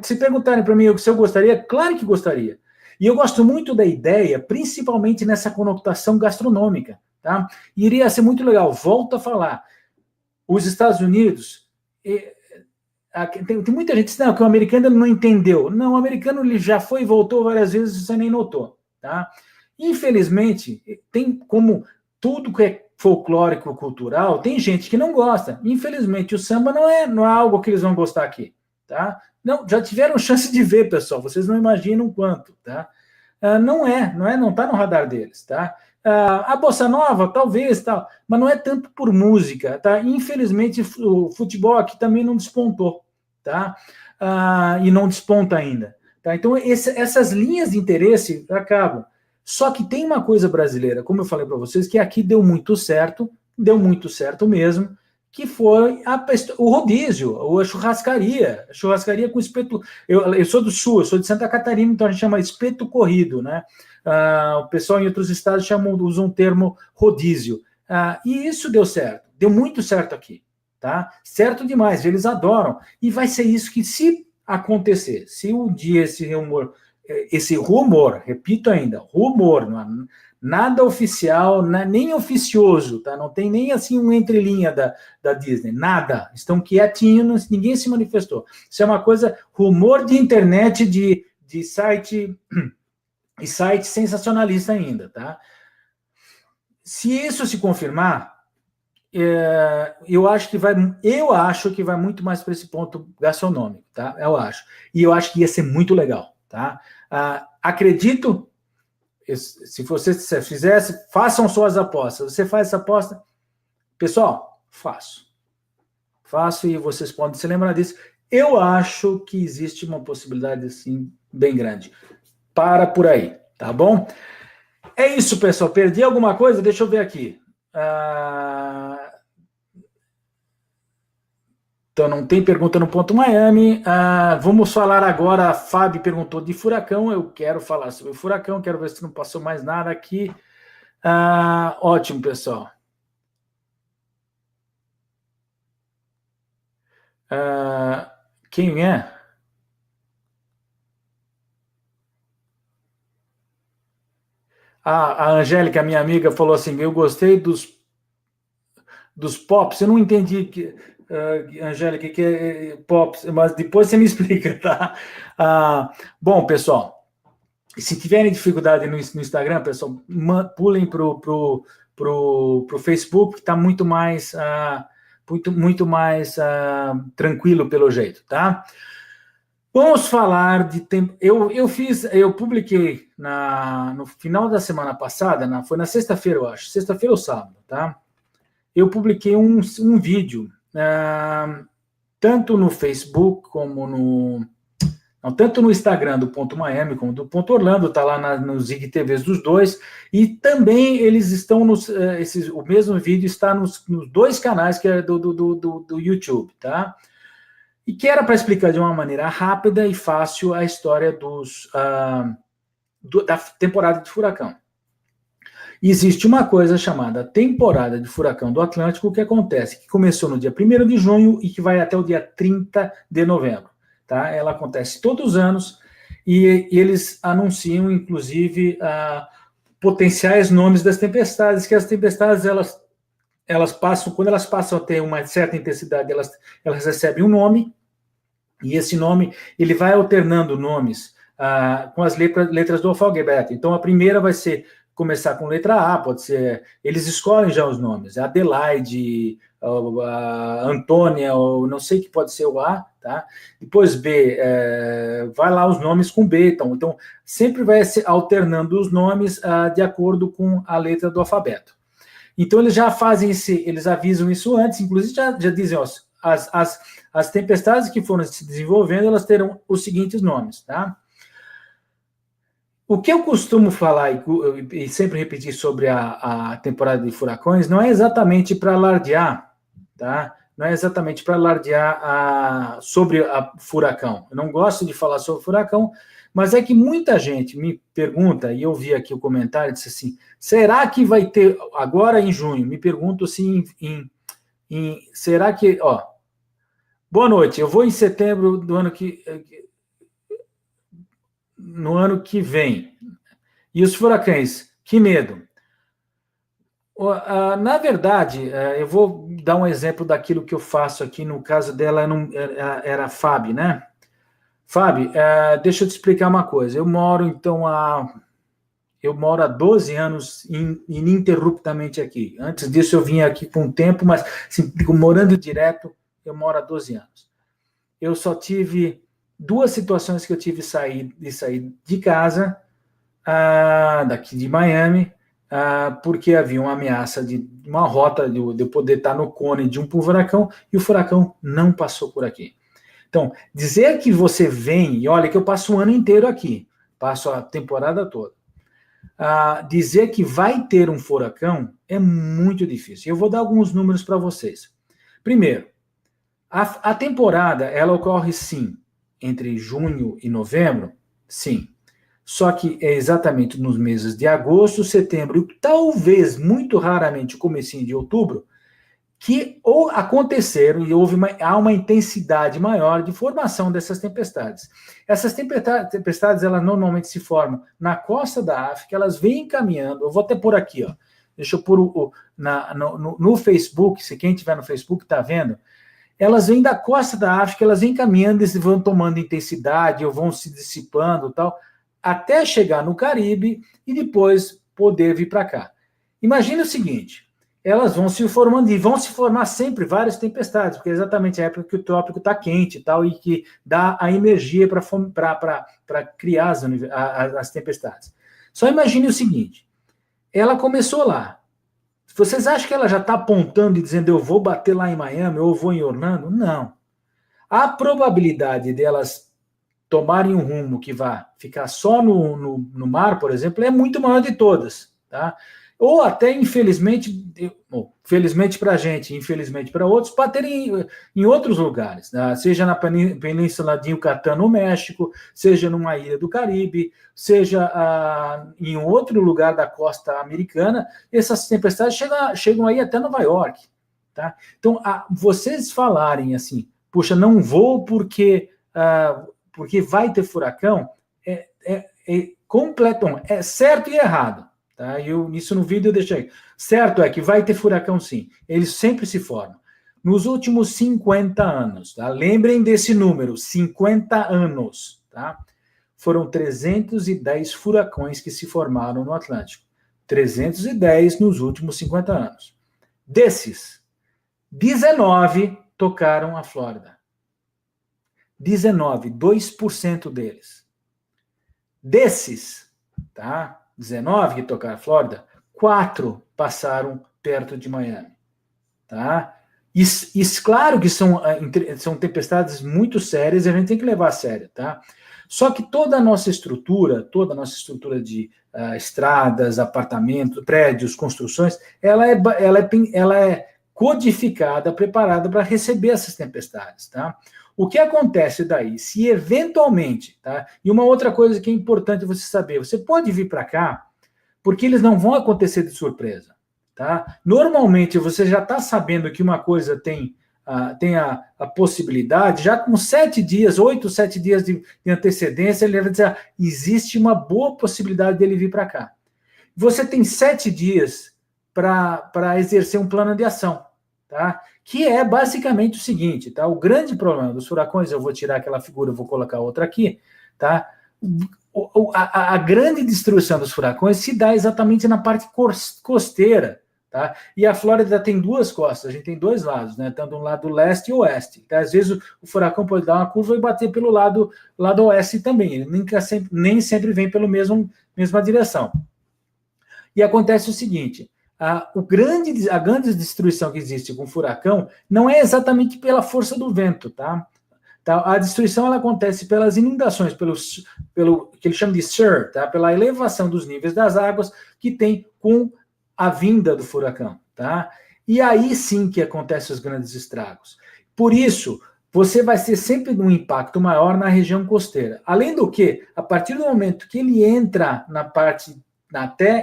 Se perguntarem para mim se eu gostaria, claro que gostaria. E eu gosto muito da ideia, principalmente nessa conotação gastronômica, tá? Iria ser muito legal, volto a falar. Os Estados Unidos, tem muita gente que diz que o americano não entendeu. Não, o americano ele já foi e voltou várias vezes e você nem notou. Tá? Infelizmente, tem como tudo que é folclórico cultural, tem gente que não gosta. Infelizmente, o samba não é algo que eles vão gostar aqui. Tá? Não, já tiveram chance de ver, pessoal. Vocês não imaginam quanto. Tá? Não está no radar deles. Tá? A bossa nova, talvez, tal, mas não é tanto por música. Tá? Infelizmente, o futebol aqui também não despontou. Tá? E não desponta ainda. Tá? Então, essas linhas de interesse acabam. Só que tem uma coisa brasileira, como eu falei para vocês, que aqui deu muito certo mesmo, que foi o rodízio, a churrascaria com espeto. Eu sou do Sul, eu sou de Santa Catarina, então a gente chama espeto corrido, né? O pessoal em outros estados usam o termo rodízio. E isso deu certo, deu muito certo aqui. Tá? Certo demais, eles adoram. E vai ser isso que, se acontecer, se um dia esse rumor, repito ainda, rumor, nada oficial, nem oficioso, tá? Não tem nem assim um entrelinha da Disney, nada. Estão quietinhos, ninguém se manifestou. Isso é uma coisa, rumor de internet, de site, e site sensacionalista ainda, tá? Se isso se confirmar, eu acho que vai muito mais para esse ponto gastronômico, tá? Eu acho. E eu acho que ia ser muito legal, tá? Acredito, se você fizesse, façam suas apostas. Você faz essa aposta? Pessoal, faço. Faço e vocês podem se lembrar disso. Eu acho que existe uma possibilidade, assim, bem grande. Para por aí, tá bom? É isso, pessoal. Perdi alguma coisa? Deixa eu ver aqui. Então, não tem pergunta no Ponto Miami. Vamos falar agora. A Fábio perguntou de furacão. Eu quero falar sobre o furacão. Quero ver se não passou mais nada aqui. Ótimo, pessoal. Quem é? A Angélica, minha amiga, falou assim: eu gostei dos pops. Eu não entendi que. Angélica, que é pops, mas depois você me explica, tá? Bom, pessoal, se tiverem dificuldade no Instagram, pessoal, pulem pro Facebook, que está muito mais tranquilo pelo jeito, tá? Vamos falar de tempo. Eu publiquei no final da semana passada, foi na sexta-feira, eu acho, sexta-feira ou sábado, tá? Eu publiquei um vídeo, tanto no Facebook como tanto no Instagram do Ponto Miami como do Ponto Orlando, tá lá nos IGTVs dos dois, e também eles estão o mesmo vídeo está nos dois canais que é do YouTube, tá? E que era para explicar de uma maneira rápida e fácil a história da temporada de furacão. Existe uma coisa chamada temporada de furacão do Atlântico, que acontece, que começou no dia 1º de junho e que vai até o dia 30 de novembro. Tá? Ela acontece todos os anos e eles anunciam, inclusive, potenciais nomes das tempestades, que as tempestades, elas passam, quando elas passam a ter uma certa intensidade, elas recebem um nome, e esse nome, ele vai alternando nomes com as letras do alfabeto. Então, a primeira vai começar com letra A, pode ser, eles escolhem já os nomes, Adelaide, a Antônia, ou não sei que pode ser o A, tá? Depois B, vai lá os nomes com B, então sempre vai se alternando os nomes de acordo com a letra do alfabeto. Então, eles já fazem eles avisam isso antes, inclusive já dizem, ó, as tempestades que foram se desenvolvendo, elas terão os seguintes nomes, tá? O que eu costumo falar e sempre repetir sobre a temporada de furacões não é exatamente para alardear, tá? Não é exatamente para alardear sobre a furacão. Eu não gosto de falar sobre furacão, mas é que muita gente me pergunta, e eu vi aqui o comentário, disse assim, será que vai ter, agora em junho, me pergunto assim, será que, ó, boa noite, eu vou em setembro do no ano que vem. E os furacões, que medo. Na verdade, eu vou dar um exemplo daquilo que eu faço aqui, no caso dela era a Fábio, né? Fábio, deixa eu te explicar uma coisa. Eu moro há 12 anos ininterruptamente aqui. Antes disso eu vinha aqui com um tempo, mas assim, morando direto, eu moro há 12 anos. Eu só tive 2 situações que eu tive de sair de casa, daqui de Miami, porque havia uma ameaça de uma rota de eu poder estar no cone de um furacão, e o furacão não passou por aqui. Então, dizer que você vem, e olha que eu passo o ano inteiro aqui, passo a temporada toda, dizer que vai ter um furacão é muito difícil. Eu vou dar alguns números para vocês. Primeiro, a temporada, ela ocorre sim, entre junho e novembro, sim. Só que é exatamente nos meses de agosto, setembro, e talvez, muito raramente, o comecinho de outubro, que ou aconteceram e há uma intensidade maior de formação dessas tempestades. Essas tempestades, elas normalmente se formam na costa da África, elas vêm caminhando, eu vou até por aqui, ó, deixa eu pôr no Facebook, se quem estiver no Facebook está vendo, elas vêm da costa da África, elas vêm caminhando e vão tomando intensidade, ou vão se dissipando e tal, até chegar no Caribe e depois poder vir para cá. Imagina o seguinte, elas vão se formando e vão se formar sempre várias tempestades, porque é exatamente a época que o trópico está quente e tal, e que dá a energia para criar as tempestades. Só imagine o seguinte, ela começou lá. Vocês acham que ela já está apontando e dizendo eu vou bater lá em Miami ou eu vou em Orlando? Não. A probabilidade delas tomarem um rumo que vai ficar só no mar, por exemplo, é muito maior de todas, tá? Ou até, infelizmente, felizmente para a gente, infelizmente para outros, baterem em outros lugares, tá? Seja na Península de Yucatán, no México, seja numa ilha do Caribe, seja em outro lugar da costa americana, essas tempestades chegam aí até Nova York, tá? Então, vocês falarem assim, puxa, não vou porque vai ter furacão, é completo, é certo e errado. Tá? Isso no vídeo eu deixei. Certo é que vai ter furacão sim. Eles sempre se formam. Nos últimos 50 anos, tá? Lembrem desse número, 50 anos. Tá? Foram 310 furacões que se formaram no Atlântico. 310 nos últimos 50 anos. Desses, 19 tocaram a Flórida. 19, 2% deles. Desses, tá? 19 que tocaram a Flórida, 4 passaram perto de Miami, tá? Claro que são tempestades muito sérias e a gente tem que levar a sério, tá? Só que toda a nossa estrutura de estradas, apartamentos, prédios, construções, ela é codificada, preparada para receber essas tempestades, tá? O que acontece daí? Se eventualmente, tá? E uma outra coisa que é importante você saber, você pode vir para cá, porque eles não vão acontecer de surpresa, tá? Normalmente você já está sabendo que uma coisa tem a possibilidade, já com 7 dias, 8, 7 dias de antecedência, ele vai dizer, existe uma boa possibilidade dele vir para cá. Você tem 7 dias para exercer um plano de ação, tá? Que é basicamente o seguinte, tá? O grande problema dos furacões, eu vou tirar aquela figura, eu vou colocar outra aqui, tá? A grande destruição dos furacões se dá exatamente na parte costeira, tá? E a Flórida tem 2 costas, a gente tem 2 lados, né? Tanto um lado leste e oeste. Tá? Às vezes o furacão pode dar uma curva e bater pelo lado oeste também, ele nem sempre vem pela mesma direção. E acontece o seguinte, a grande destruição que existe com furacão não é exatamente pela força do vento, tá? A destruição ela acontece pelas inundações, pelo que ele chama de surge, tá? Pela elevação dos níveis das águas que tem com a vinda do furacão, tá? E aí sim que acontecem os grandes estragos. Por isso, você vai ter sempre um impacto maior na região costeira. Além do que, a partir do momento que ele entra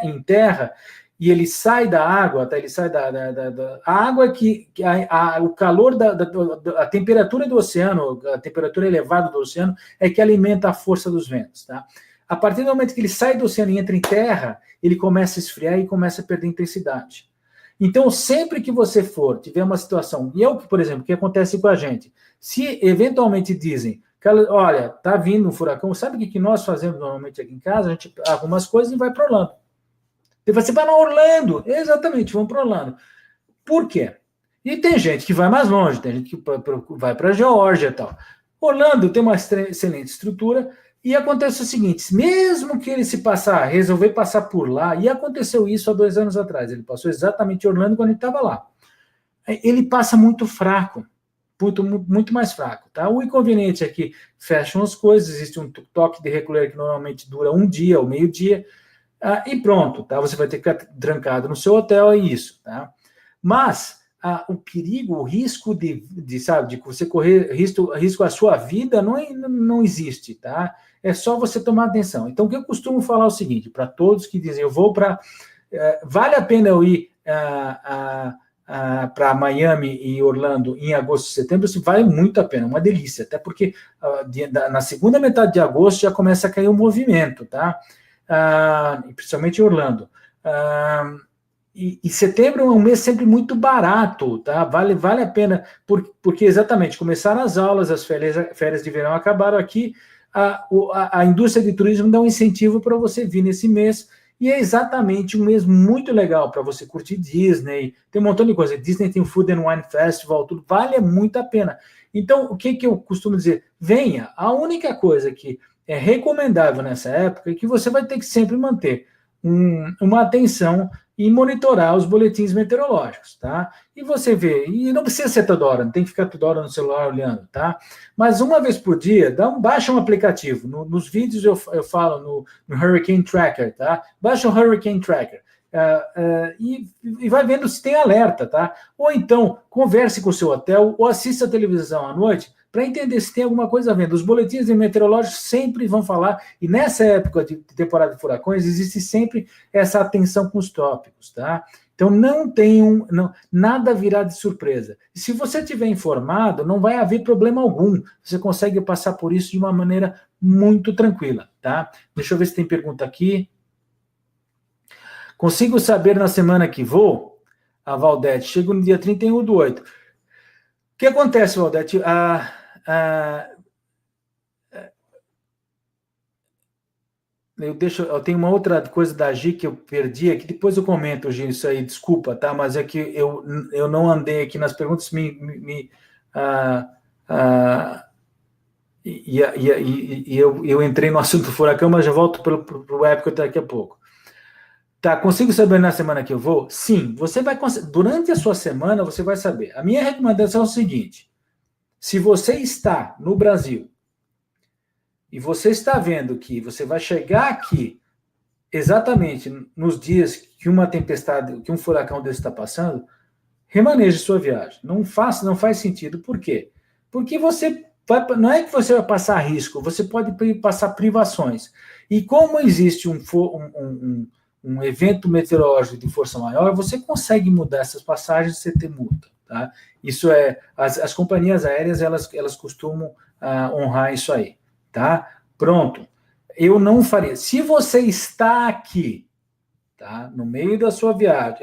em terra, e ele sai da água, tá? Ele sai a água o calor a temperatura do oceano, a temperatura elevada do oceano é que alimenta a força dos ventos, tá? A partir do momento que ele sai do oceano e entra em terra, ele começa a esfriar e começa a perder intensidade. Então, sempre que você tiver uma situação, e por exemplo, o que acontece com a gente, se eventualmente dizem, olha, tá vindo um furacão, sabe o que nós fazemos normalmente aqui em casa? A gente arruma as coisas e vai para Orlando. Você vai para Orlando, exatamente, vamos para Orlando. Por quê? E tem gente que vai mais longe, tem gente que vai para a Geórgia e tal. Orlando tem uma excelente estrutura, e acontece o seguinte, mesmo que ele resolver passar por lá, e aconteceu isso há 2 anos atrás, ele passou exatamente Orlando quando ele estava lá. Ele passa muito fraco, muito mais fraco, tá? O inconveniente é que fecham as coisas, existe um toque de recolher que normalmente dura 1 dia ou meio-dia, e pronto, tá? Você vai ter que ficar trancado no seu hotel, é isso, tá? Mas o perigo, o risco de você correr risco à sua vida não existe, tá? É só você tomar atenção. Então, o que eu costumo falar é o seguinte, para todos que dizem, eu vou para... vale a pena eu ir para Miami e Orlando em agosto e setembro? Assim, vale muito a pena, uma delícia, até porque na segunda metade de agosto já começa a cair o movimento, tá? Principalmente em Orlando. E setembro é um mês sempre muito barato, tá? Vale a pena, porque exatamente começaram as aulas, as férias de verão acabaram aqui, a indústria de turismo dá um incentivo para você vir nesse mês, e é exatamente um mês muito legal para você curtir Disney, tem um montão de coisa, Disney tem o Food and Wine Festival, tudo, vale muito a pena. Então, o que eu costumo dizer? Venha, a única coisa que é recomendável nessa época é que você vai ter que sempre manter uma atenção e monitorar os boletins meteorológicos, tá? E você vê, e não precisa ser toda hora, não tem que ficar toda hora no celular olhando, tá? Mas uma vez por dia, baixa um aplicativo. Nos vídeos eu falo no Hurricane Tracker, tá? Baixa o Hurricane Tracker. E vai vendo se tem alerta, tá? Ou então, converse com o seu hotel ou assista a televisão à noite para entender se tem alguma coisa vendo. Os boletins meteorológicos sempre vão falar, e nessa época de temporada de furacões, existe sempre essa atenção com os trópicos, tá? Então, nada virá de surpresa. E se você estiver informado, não vai haver problema algum. Você consegue passar por isso de uma maneira muito tranquila, tá? Deixa eu ver se tem pergunta aqui. Consigo saber na semana que vou? A Valdete, chego no dia 31/8. O que acontece, Valdete? Eu tenho uma outra coisa da Gi que eu perdi aqui, depois eu comento, Gi, isso aí, desculpa, tá? Mas é que eu não andei aqui nas perguntas, eu entrei no assunto do furacão, mas já volto para o época daqui a pouco. Tá, consigo saber na semana que eu vou? Sim, você vai durante a sua semana você vai saber. A minha recomendação é o seguinte: se você está no Brasil e você está vendo que você vai chegar aqui exatamente nos dias que uma tempestade, que um furacão desse está passando, remaneje sua viagem. Não faz sentido. Por quê? Porque não é que você vai passar risco, você pode passar privações. E como existe um evento meteorológico de força maior, você consegue mudar essas passagens sem ter multa, tá? Isso as companhias aéreas, elas costumam honrar isso aí, tá? Pronto. Eu não faria. Se você está aqui, tá? No meio da sua viagem,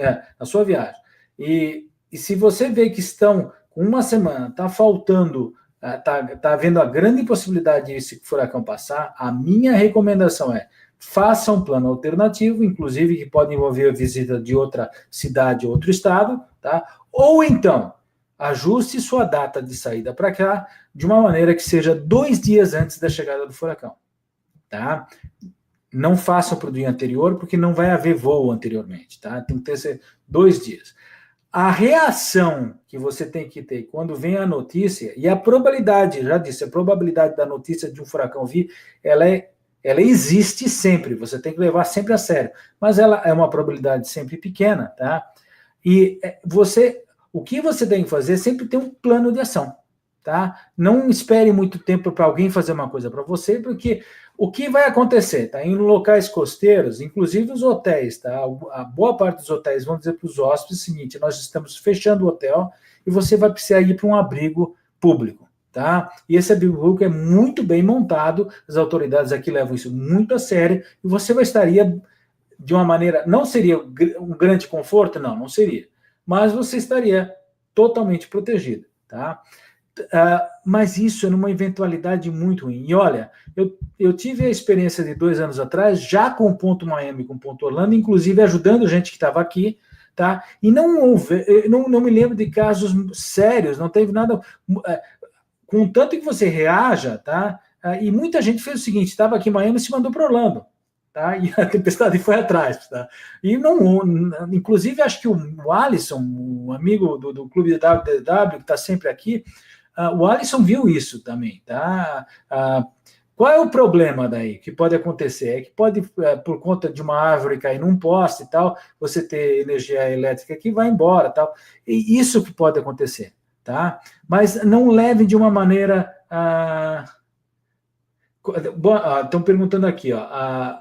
e se você vê que estão com uma semana, está faltando, está havendo a grande possibilidade de esse furacão passar, a minha recomendação é: faça um plano alternativo, inclusive que pode envolver a visita de outra cidade, outro estado, tá? Ou então, ajuste sua data de saída para cá de uma maneira que seja 2 dias antes da chegada do furacão, tá? não façam para o dia anterior, porque não vai haver voo anteriormente, tá? Tem que ter 2 dias. A reação que você tem que ter quando vem a notícia, e a probabilidade, já disse, a probabilidade da notícia de um furacão vir, ela existe sempre, você tem que levar sempre a sério, mas ela é uma probabilidade sempre pequena, tá? E o que você tem que fazer é sempre ter um plano de ação, tá? Não espere muito tempo para alguém fazer uma coisa para você, porque o que vai acontecer, tá? Em locais costeiros, inclusive os hotéis, tá? A boa parte dos hotéis vão dizer para os hóspedes o seguinte: nós estamos fechando o hotel e você vai precisar ir para um abrigo público, tá? E esse abrigo público é muito bem montado, as autoridades aqui levam isso muito a sério, e você estaria de uma maneira, não seria um grande conforto? Não seria, mas você estaria totalmente protegido, tá? Mas isso é numa eventualidade muito ruim. E olha, eu tive a experiência de 2 anos atrás, já com o Ponto Miami, com o Ponto Orlando, inclusive ajudando gente que estava aqui, tá? E não me lembro de casos sérios, não teve nada. Contanto que você reaja, tá? E muita gente fez o seguinte: estava aqui em Miami e se mandou para Orlando. Tá? E a tempestade foi atrás, tá? E inclusive acho que o Alisson, o amigo do clube de WDW, que está sempre aqui, o Alisson viu isso também, tá? Qual é o problema daí que pode acontecer? É que pode, por conta de uma árvore cair num poste e tal, você ter energia elétrica que vai embora, tal. E isso que pode acontecer, tá? Mas não leve de uma maneira. Estão perguntando aqui, ó.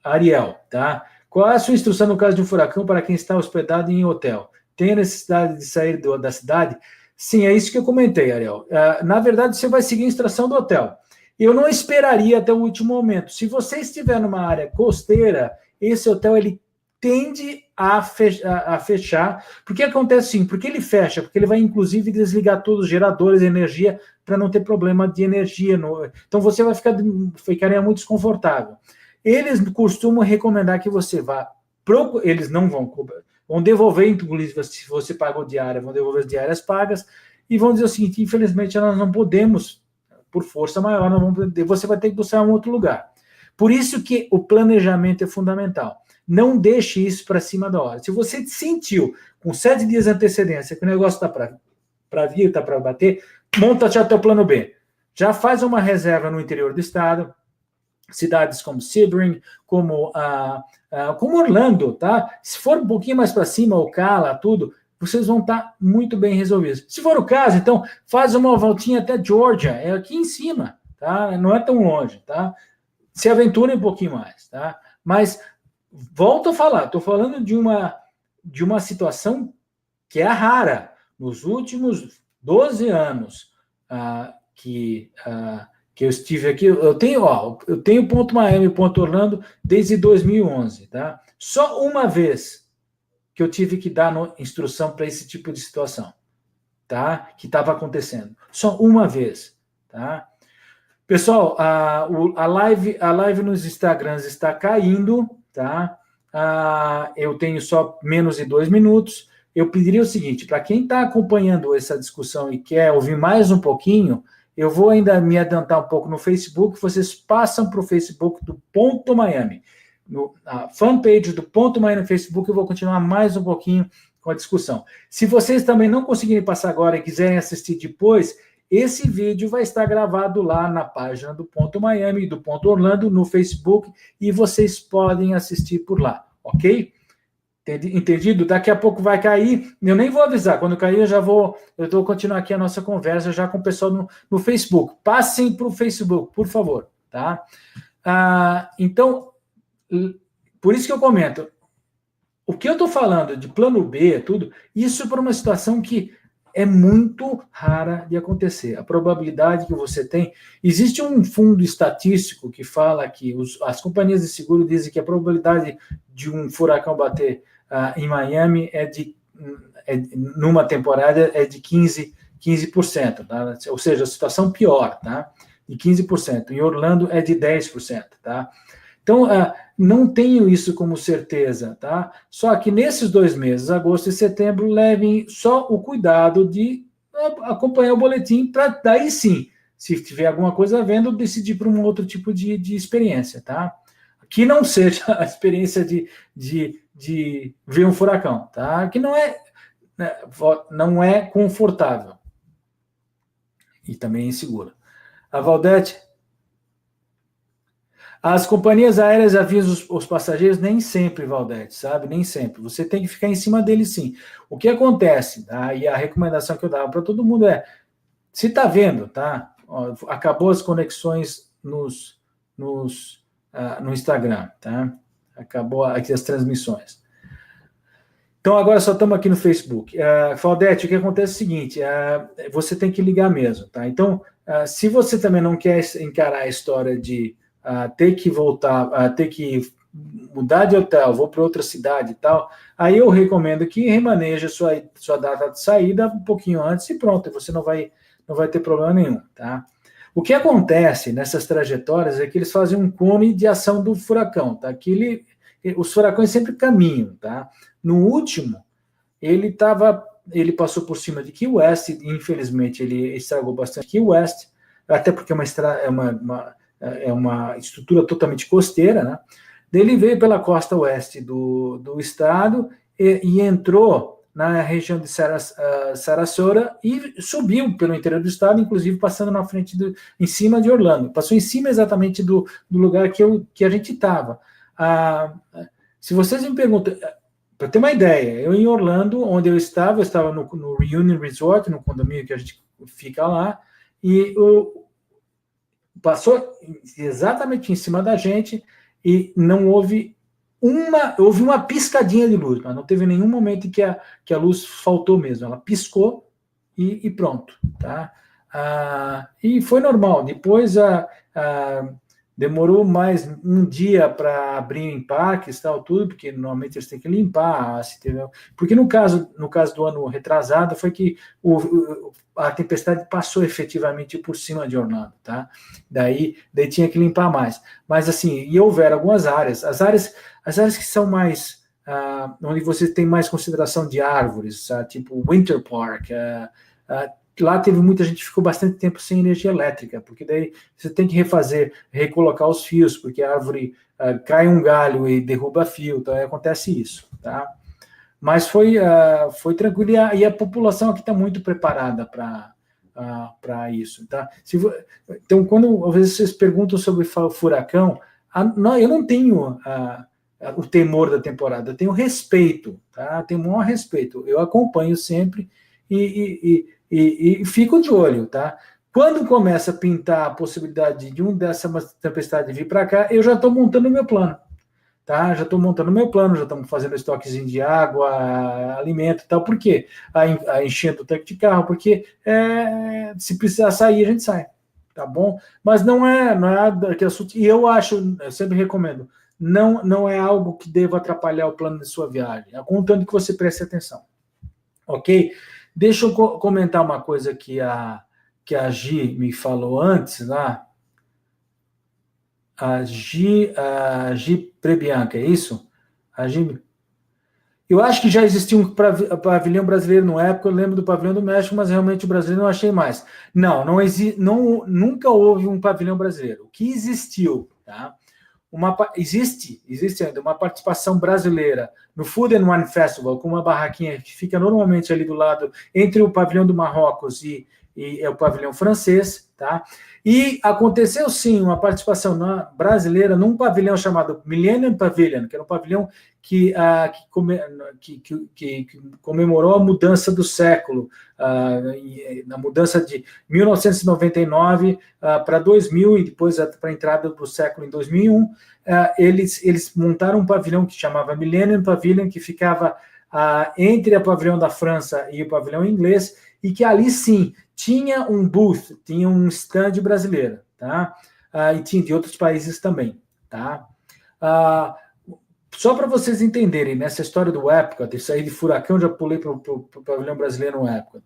Ariel, tá? Qual é a sua instrução no caso de um furacão para quem está hospedado em hotel? Tem a necessidade de sair da cidade? Sim, é isso que eu comentei, Ariel. Na verdade, você vai seguir a instrução do hotel. Eu não esperaria até o último momento. Se você estiver numa área costeira, esse hotel ele tende a fechar. Por que acontece assim? Porque ele fecha, porque ele vai inclusive desligar todos os geradores de energia para não ter problema de energia. Então você vai ficaria muito desconfortável. Eles costumam recomendar que você vá. Eles não vão devolver, inclusive, se você pagou diária, vão devolver as diárias pagas e vão dizer o seguinte: infelizmente, nós não podemos, por força maior, você vai ter que buscar um outro lugar. Por isso que o planejamento é fundamental. Não deixe isso para cima da hora. Se você sentiu com 7 dias de antecedência que o negócio está para vir, está para bater, monta já teu plano B. Já faz uma reserva no interior do estado, cidades como Sebring, como Orlando, tá? Se for um pouquinho mais para cima, Ocala, tudo, vocês vão estar muito bem resolvidos. Se for o caso, então, faz uma voltinha até Georgia, é aqui em cima, tá? Não é tão longe, tá? Se aventure um pouquinho mais, tá? Mas, volto a falar, estou falando de uma situação que é rara. Nos últimos 12 anos que eu estive aqui, eu tenho Ponto Miami e Ponto Orlando desde 2011, tá? Só uma vez que eu tive que dar instrução para esse tipo de situação, tá? Que estava acontecendo. Só uma vez, tá? Pessoal, a live nos Instagrams está caindo, tá? Eu tenho só menos de 2 minutos. Eu pediria o seguinte: para quem está acompanhando essa discussão e quer ouvir mais um pouquinho, eu vou ainda me adiantar um pouco no Facebook. Vocês passam para o Facebook do Ponto Miami. Na fanpage do Ponto Miami no Facebook, eu vou continuar mais um pouquinho com a discussão. Se vocês também não conseguirem passar agora e quiserem assistir depois, esse vídeo vai estar gravado lá na página do Ponto Miami e do Ponto Orlando no Facebook e vocês podem assistir por lá, ok? Entendido? Daqui a pouco vai cair, eu nem vou avisar, quando cair eu vou continuar aqui a nossa conversa já com o pessoal no Facebook. Passem para o Facebook, por favor, tá? Então, por isso que eu comento, o que eu estou falando de plano B, tudo, isso para uma situação que é muito rara de acontecer. A probabilidade que você tem... Existe um fundo estatístico que fala que as companhias de seguro dizem que a probabilidade de um furacão bater em Miami numa temporada é de 15%, tá? Ou seja, a situação pior, tá? De 15%. Em Orlando é de 10%, tá? Então, não tenho isso como certeza, tá? Só que nesses 2 meses, agosto e setembro, levem só o cuidado de acompanhar o boletim para daí sim, se tiver alguma coisa vendo, decidir para um outro tipo de experiência, tá? que não seja a experiência de ver um furacão, tá? Que não é confortável e também insegura. A Valdete, as companhias aéreas avisam os passageiros, nem sempre, Valdete, sabe? Nem sempre. Você tem que ficar em cima deles, sim. O que acontece, tá? E a recomendação que eu dava para todo mundo é, se tá vendo, tá? Ó, acabou as conexões no Instagram, tá? Acabou aqui as transmissões. Então, agora só estamos aqui no Facebook. Valdete, o que acontece é o seguinte, você tem que ligar mesmo, tá? Então, se você também não quer encarar a história de ter que voltar, ter que mudar de hotel, vou para outra cidade e tal, aí eu recomendo que remaneje sua data de saída um pouquinho antes e pronto, você não vai ter problema nenhum, tá? O que acontece nessas trajetórias é que eles fazem um cone de ação do furacão, tá? Os furacões sempre caminham, tá? No último, ele passou por cima de Key West, e infelizmente ele estragou bastante Key West, até porque é uma estrutura totalmente costeira, né? Ele veio pela costa oeste do estado e entrou na região de Sarasota e subiu pelo interior do estado, inclusive passando em cima de Orlando. Passou em cima exatamente do lugar que a gente estava. Se vocês me perguntam, para ter uma ideia, eu em Orlando, onde eu estava no Reunion Resort, no condomínio que a gente fica lá, e passou exatamente em cima da gente e não houve uma piscadinha de luz, mas não teve nenhum momento em que a luz faltou mesmo. Ela piscou e pronto, tá? E foi normal. Depois demorou mais um dia para abrir em parques, tal, tudo, porque normalmente eles têm que limpar, porque no caso do ano retrasado foi que a tempestade passou efetivamente por cima de Orlando, tá? Daí tinha que limpar mais. Mas assim, e houveram algumas áreas, as áreas que são mais onde você tem mais consideração de árvores, tipo Winter Park, lá teve muita gente que ficou bastante tempo sem energia elétrica, porque daí você tem que recolocar os fios, porque a árvore cai um galho e derruba fio, então acontece isso, tá? Mas foi tranquilo e a população aqui está muito preparada para isso, tá? Então, quando às vezes vocês perguntam sobre furacão, eu não tenho o temor da temporada, eu tenho respeito, tá? Eu tenho o maior respeito, eu acompanho sempre e fico de olho, tá? Quando começa a pintar a possibilidade de dessa tempestade vir para cá, eu já estou montando o meu plano, tá? Já estou montando o meu plano, já estamos fazendo estoquezinho de água, alimento e tal. Por quê? Enchendo o tanque de carro, porque se precisar sair, a gente sai, tá bom? Mas não é aquele assunto, e eu sempre recomendo, não é algo que deva atrapalhar o plano de sua viagem, contando que você preste atenção, ok? Deixa eu comentar uma coisa que a Gi me falou antes, lá. A Gi Prebianca, é isso? Eu acho que já existia um pavilhão brasileiro na época, eu lembro do pavilhão do México, mas realmente o brasileiro não achei mais. Não, nunca houve um pavilhão brasileiro. O que existiu, tá? Existe ainda uma participação brasileira no Food and Wine Festival, com uma barraquinha que fica normalmente ali do lado, entre o pavilhão do Marrocos e o pavilhão francês, tá? E aconteceu sim uma participação brasileira num pavilhão chamado Millennium Pavilion, que era um pavilhão que comemorou a mudança do século, na mudança de 1999 para 2000 e depois para a entrada do século em 2001, eles montaram um pavilhão que chamava Millennium Pavilion, que ficava entre o pavilhão da França e o pavilhão inglês, e que ali sim tinha um booth, tinha um stand brasileiro, tá? E tinha de outros países também, tá? Só para vocês entenderem, nessa história do Epcot, isso aí de furacão, já pulei para o pavilhão brasileiro no Epcot.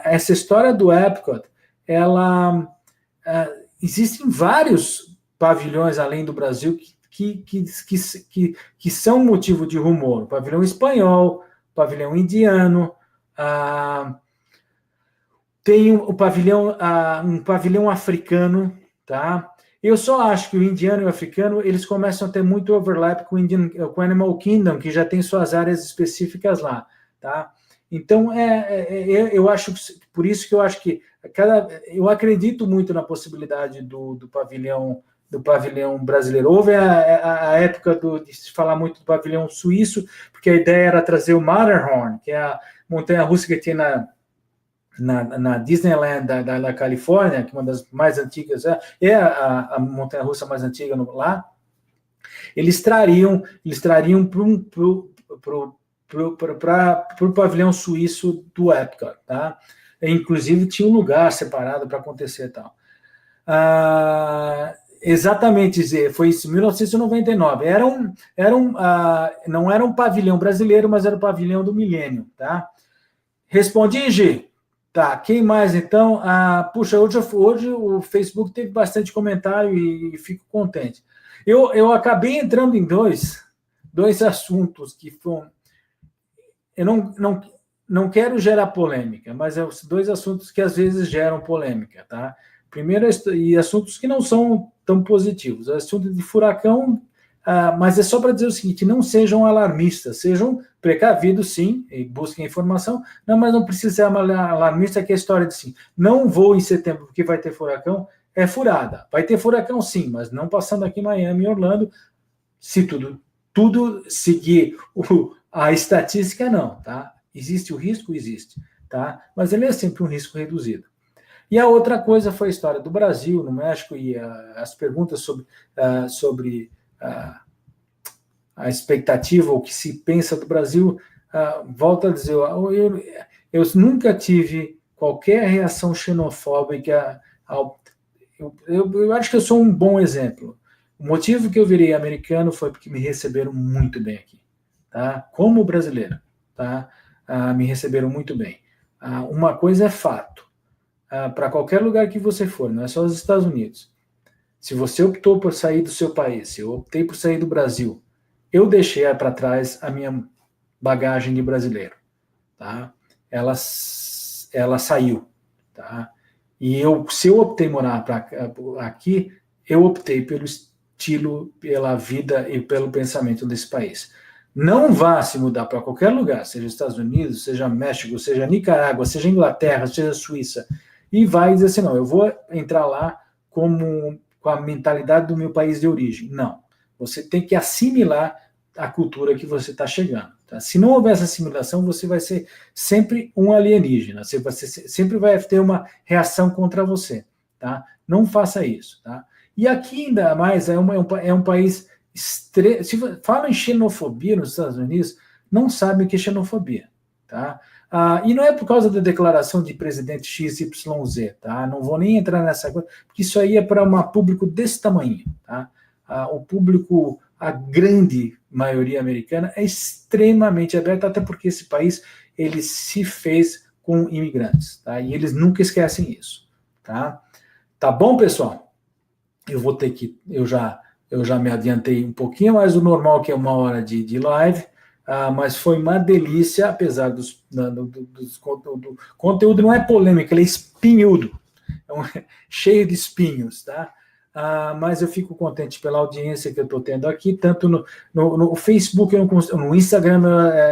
Essa história do Epcot, existem vários pavilhões além do Brasil que são motivo de rumor. O pavilhão espanhol, o pavilhão indiano, tem um pavilhão africano, tá? Eu só acho que o indiano e o africano, eles começam a ter muito overlap com o Animal Kingdom, que já tem suas áreas específicas lá, tá? Então, eu acho, por isso que eu acho que eu acredito muito na possibilidade do pavilhão brasileiro. Houve a época de se falar muito do pavilhão suíço, porque a ideia era trazer o Matterhorn, que é a montanha-russa que tem na Disneyland da Califórnia, que é uma das mais antigas, é a montanha-russa mais antiga lá. Eles trariam para o pavilhão suíço do Epcot, tá? Inclusive tinha um lugar separado para acontecer e tal. Exatamente, foi isso, 1999. Não era um pavilhão brasileiro, mas era o pavilhão do milênio, tá? Respondi, G. Tá, quem mais então? Puxa, hoje o Facebook teve bastante comentário e fico contente. Eu acabei entrando em dois assuntos que foram. Eu não quero gerar polêmica, mas dois assuntos que às vezes geram polêmica, tá? Primeiro, e assuntos que não são tão positivos. O assunto de furacão, mas é só para dizer o seguinte: não sejam alarmistas, sejam precavidos, sim, e busquem informação. Não, mas não precisa ser alarmista, que é a história de sim. Não vou em setembro porque vai ter furacão, é furada. Vai ter furacão, sim, mas não passando aqui em Miami e Orlando, se tudo seguir a estatística, não, tá? Existe o risco? Existe, tá? Mas ele é sempre um risco reduzido. E a outra coisa foi a história do Brasil, no México, e as perguntas sobre a expectativa, o que se pensa do Brasil. Volto a dizer, eu nunca tive qualquer reação xenofóbica. Eu acho que eu sou um bom exemplo. O motivo que eu virei americano foi porque me receberam muito bem aqui, tá? Como brasileiro, tá? Me receberam muito bem. Uma coisa é fato. Para qualquer lugar que você for, não é só os Estados Unidos. Se você optou por sair do seu país, se eu optei por sair do Brasil, eu deixei para trás a minha bagagem de brasileiro, tá? Ela saiu, tá? E se eu optei morar aqui, eu optei pelo estilo, pela vida e pelo pensamento desse país. Não vá se mudar para qualquer lugar, seja Estados Unidos, seja México, seja Nicarágua, seja Inglaterra, seja Suíça, e vai dizer assim, não, eu vou entrar lá com a mentalidade do meu país de origem. Não. Você tem que assimilar a cultura que você está chegando. Tá? Se não houver essa assimilação, você vai ser sempre um alienígena. Você sempre vai ter uma reação contra você. Tá? Não faça isso. Tá? E aqui, ainda mais, é um país extremo. Se falam em xenofobia nos Estados Unidos, não sabem o que é xenofobia. Tá? E não é por causa da declaração de presidente XYZ, tá? Não vou nem entrar nessa coisa, porque isso aí é para um público desse tamanho, tá? O público, a grande maioria americana, é extremamente aberto, até porque esse país, ele se fez com imigrantes, tá? E eles nunca esquecem isso, tá? Tá bom, pessoal? Eu já me adiantei um pouquinho mais do normal, que é 1 hora de live, mas foi uma delícia, apesar do conteúdo não é polêmico, ele é espinhudo, cheio de espinhos, tá? Mas eu fico contente pela audiência que eu estou tendo aqui, tanto no Facebook, no Instagram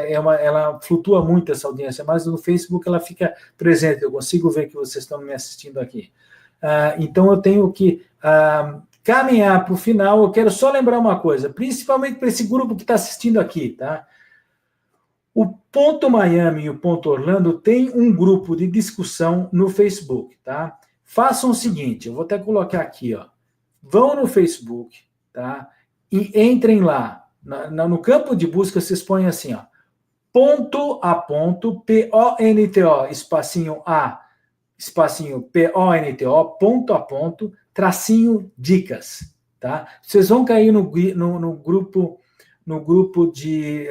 ela flutua muito essa audiência, mas no Facebook ela fica presente, eu consigo ver que vocês estão me assistindo aqui. Então eu tenho que caminhar para o final. Eu quero só lembrar uma coisa, principalmente para esse grupo que está assistindo aqui, tá? O Ponto Miami e o Ponto Orlando tem um grupo de discussão no Facebook, tá? Façam o seguinte, eu vou até colocar aqui, ó. Vão no Facebook, tá? E entrem lá. No campo de busca, vocês põem assim, ó. Ponto a ponto, PONTO, espacinho A, espacinho PONTO, ponto a ponto, tracinho dicas, tá? Vocês vão cair no grupo de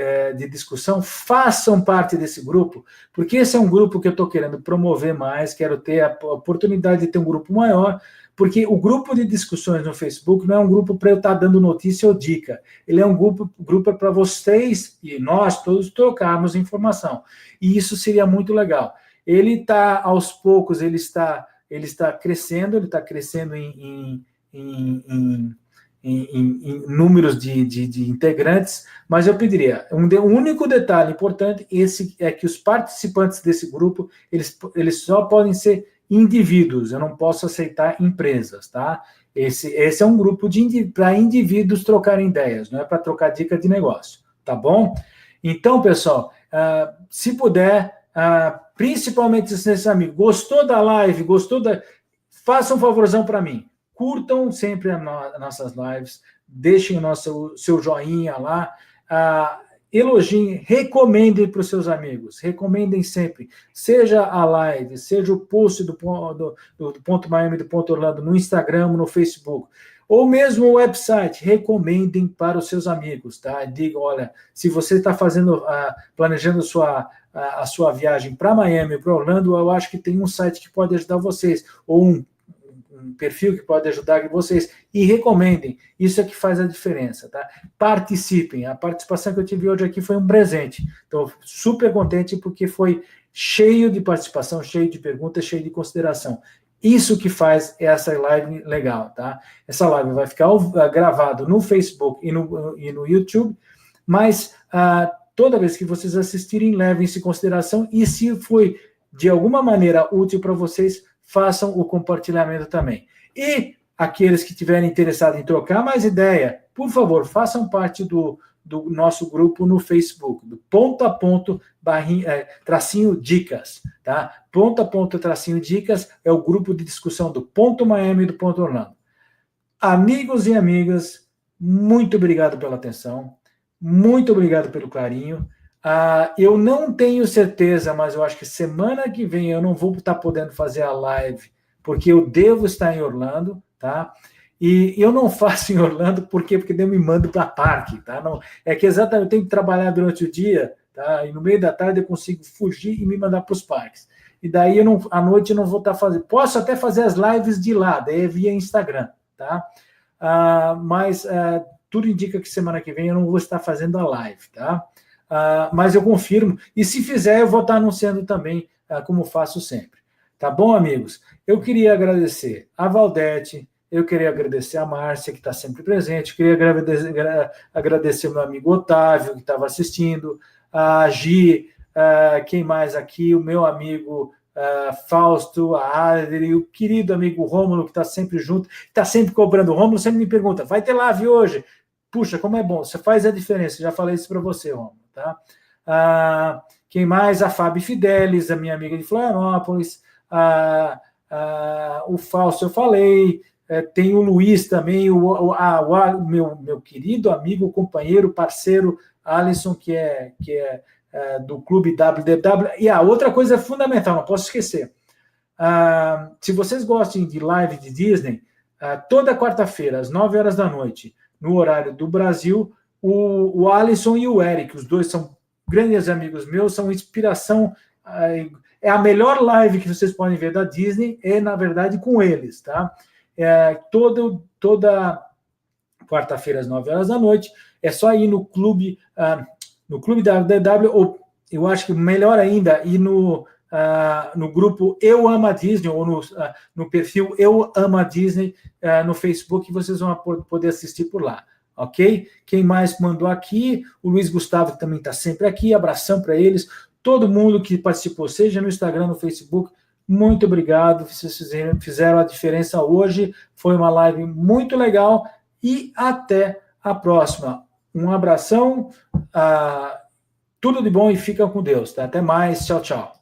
discussão, façam parte desse grupo, porque esse é um grupo que eu estou querendo promover mais, quero ter a oportunidade de ter um grupo maior, porque o grupo de discussões no Facebook não é um grupo para eu estar dando notícia ou dica, ele é um grupo para vocês e nós todos trocarmos informação, e isso seria muito legal. Ele está, aos poucos, ele está crescendo, em em números de integrantes, mas eu pediria, um único detalhe importante, esse é que os participantes desse grupo, eles só podem ser indivíduos, eu não posso aceitar empresas, tá? Esse é um grupo para indivíduos trocarem ideias, não é para trocar dica de negócio, tá bom? Então, pessoal, se puder, principalmente esses amigos, gostou da live, faça um favorzão para mim, curtam sempre as nossas lives, deixem o seu joinha lá, elogiem, recomendem para os seus amigos, recomendem sempre, seja a live, seja o post do Ponto Miami, do Ponto Orlando, no Instagram, no Facebook, ou mesmo o website, recomendem para os seus amigos, tá? Digam, olha, se você está planejando a sua viagem para Miami, para Orlando, eu acho que tem um site que pode ajudar vocês, ou um perfil que pode ajudar vocês, e recomendem, isso é que faz a diferença, tá? Participem, a participação que eu tive hoje aqui foi um presente, então super contente porque foi cheio de participação, cheio de perguntas, cheio de consideração. Isso que faz essa live legal, tá? Essa live vai ficar gravado no Facebook e no YouTube, mas toda vez que vocês assistirem, levem-se em consideração, e se foi de alguma maneira útil para vocês, façam o compartilhamento também. E aqueles que estiverem interessados em trocar mais ideia, por favor, façam parte do nosso grupo no Facebook, do ponto a ponto, tracinho dicas, tá? Ponto a ponto, tracinho dicas, é o grupo de discussão do Ponto Miami e do Ponto Orlando. Amigos e amigas, muito obrigado pela atenção, muito obrigado pelo carinho. Eu não tenho certeza, mas eu acho que semana que vem eu não vou estar podendo fazer a live, porque eu devo estar em Orlando, tá? E eu não faço em Orlando, por quê? Porque eu me mando para parque, tá? Não, é que exatamente eu tenho que trabalhar durante o dia, tá? E no meio da tarde eu consigo fugir e me mandar para os parques. E daí à noite eu não vou estar fazendo. Posso até fazer as lives de lá, daí via Instagram, tá? Mas tudo indica que semana que vem eu não vou estar fazendo a live, tá? Mas eu confirmo, e se fizer, eu vou estar anunciando também, como faço sempre. Tá bom, amigos? Eu queria agradecer a Valdete, eu queria agradecer a Márcia, que está sempre presente, queria agradecer o meu amigo Otávio, que estava assistindo, a Gi, quem mais aqui, o meu amigo Fausto, a Adri, o querido amigo Rômulo, que está sempre junto, está sempre cobrando. O Rômulo sempre me pergunta, vai ter live hoje? Puxa, como é bom, você faz a diferença, já falei isso para você, Rômulo, tá? Quem mais? A Fábio Fidelis, a minha amiga de Florianópolis, o Fausto eu falei, tem o Luiz também, o meu querido amigo, companheiro, parceiro, Alisson, que é do Clube WDW, e a outra coisa fundamental, não posso esquecer, se vocês gostam de live de Disney, toda quarta-feira, às 9 horas da noite, no horário do Brasil, o Alisson e o Eric, os dois são grandes amigos meus, são inspiração, é a melhor live que vocês podem ver da Disney, na verdade, com eles, tá? Toda quarta-feira, às 9 horas da noite, é só ir no clube da WDW, ou eu acho que melhor ainda, ir no grupo Eu Amo a Disney, ou no perfil Eu Amo a Disney no Facebook, vocês vão poder assistir por lá, ok? Quem mais mandou aqui? O Luiz Gustavo, que também está sempre aqui, abração para eles, todo mundo que participou, seja no Instagram, no Facebook, muito obrigado, vocês fizeram a diferença hoje, foi uma live muito legal, e até a próxima. Um abração, tudo de bom e fica com Deus, tá? Até mais, tchau, tchau.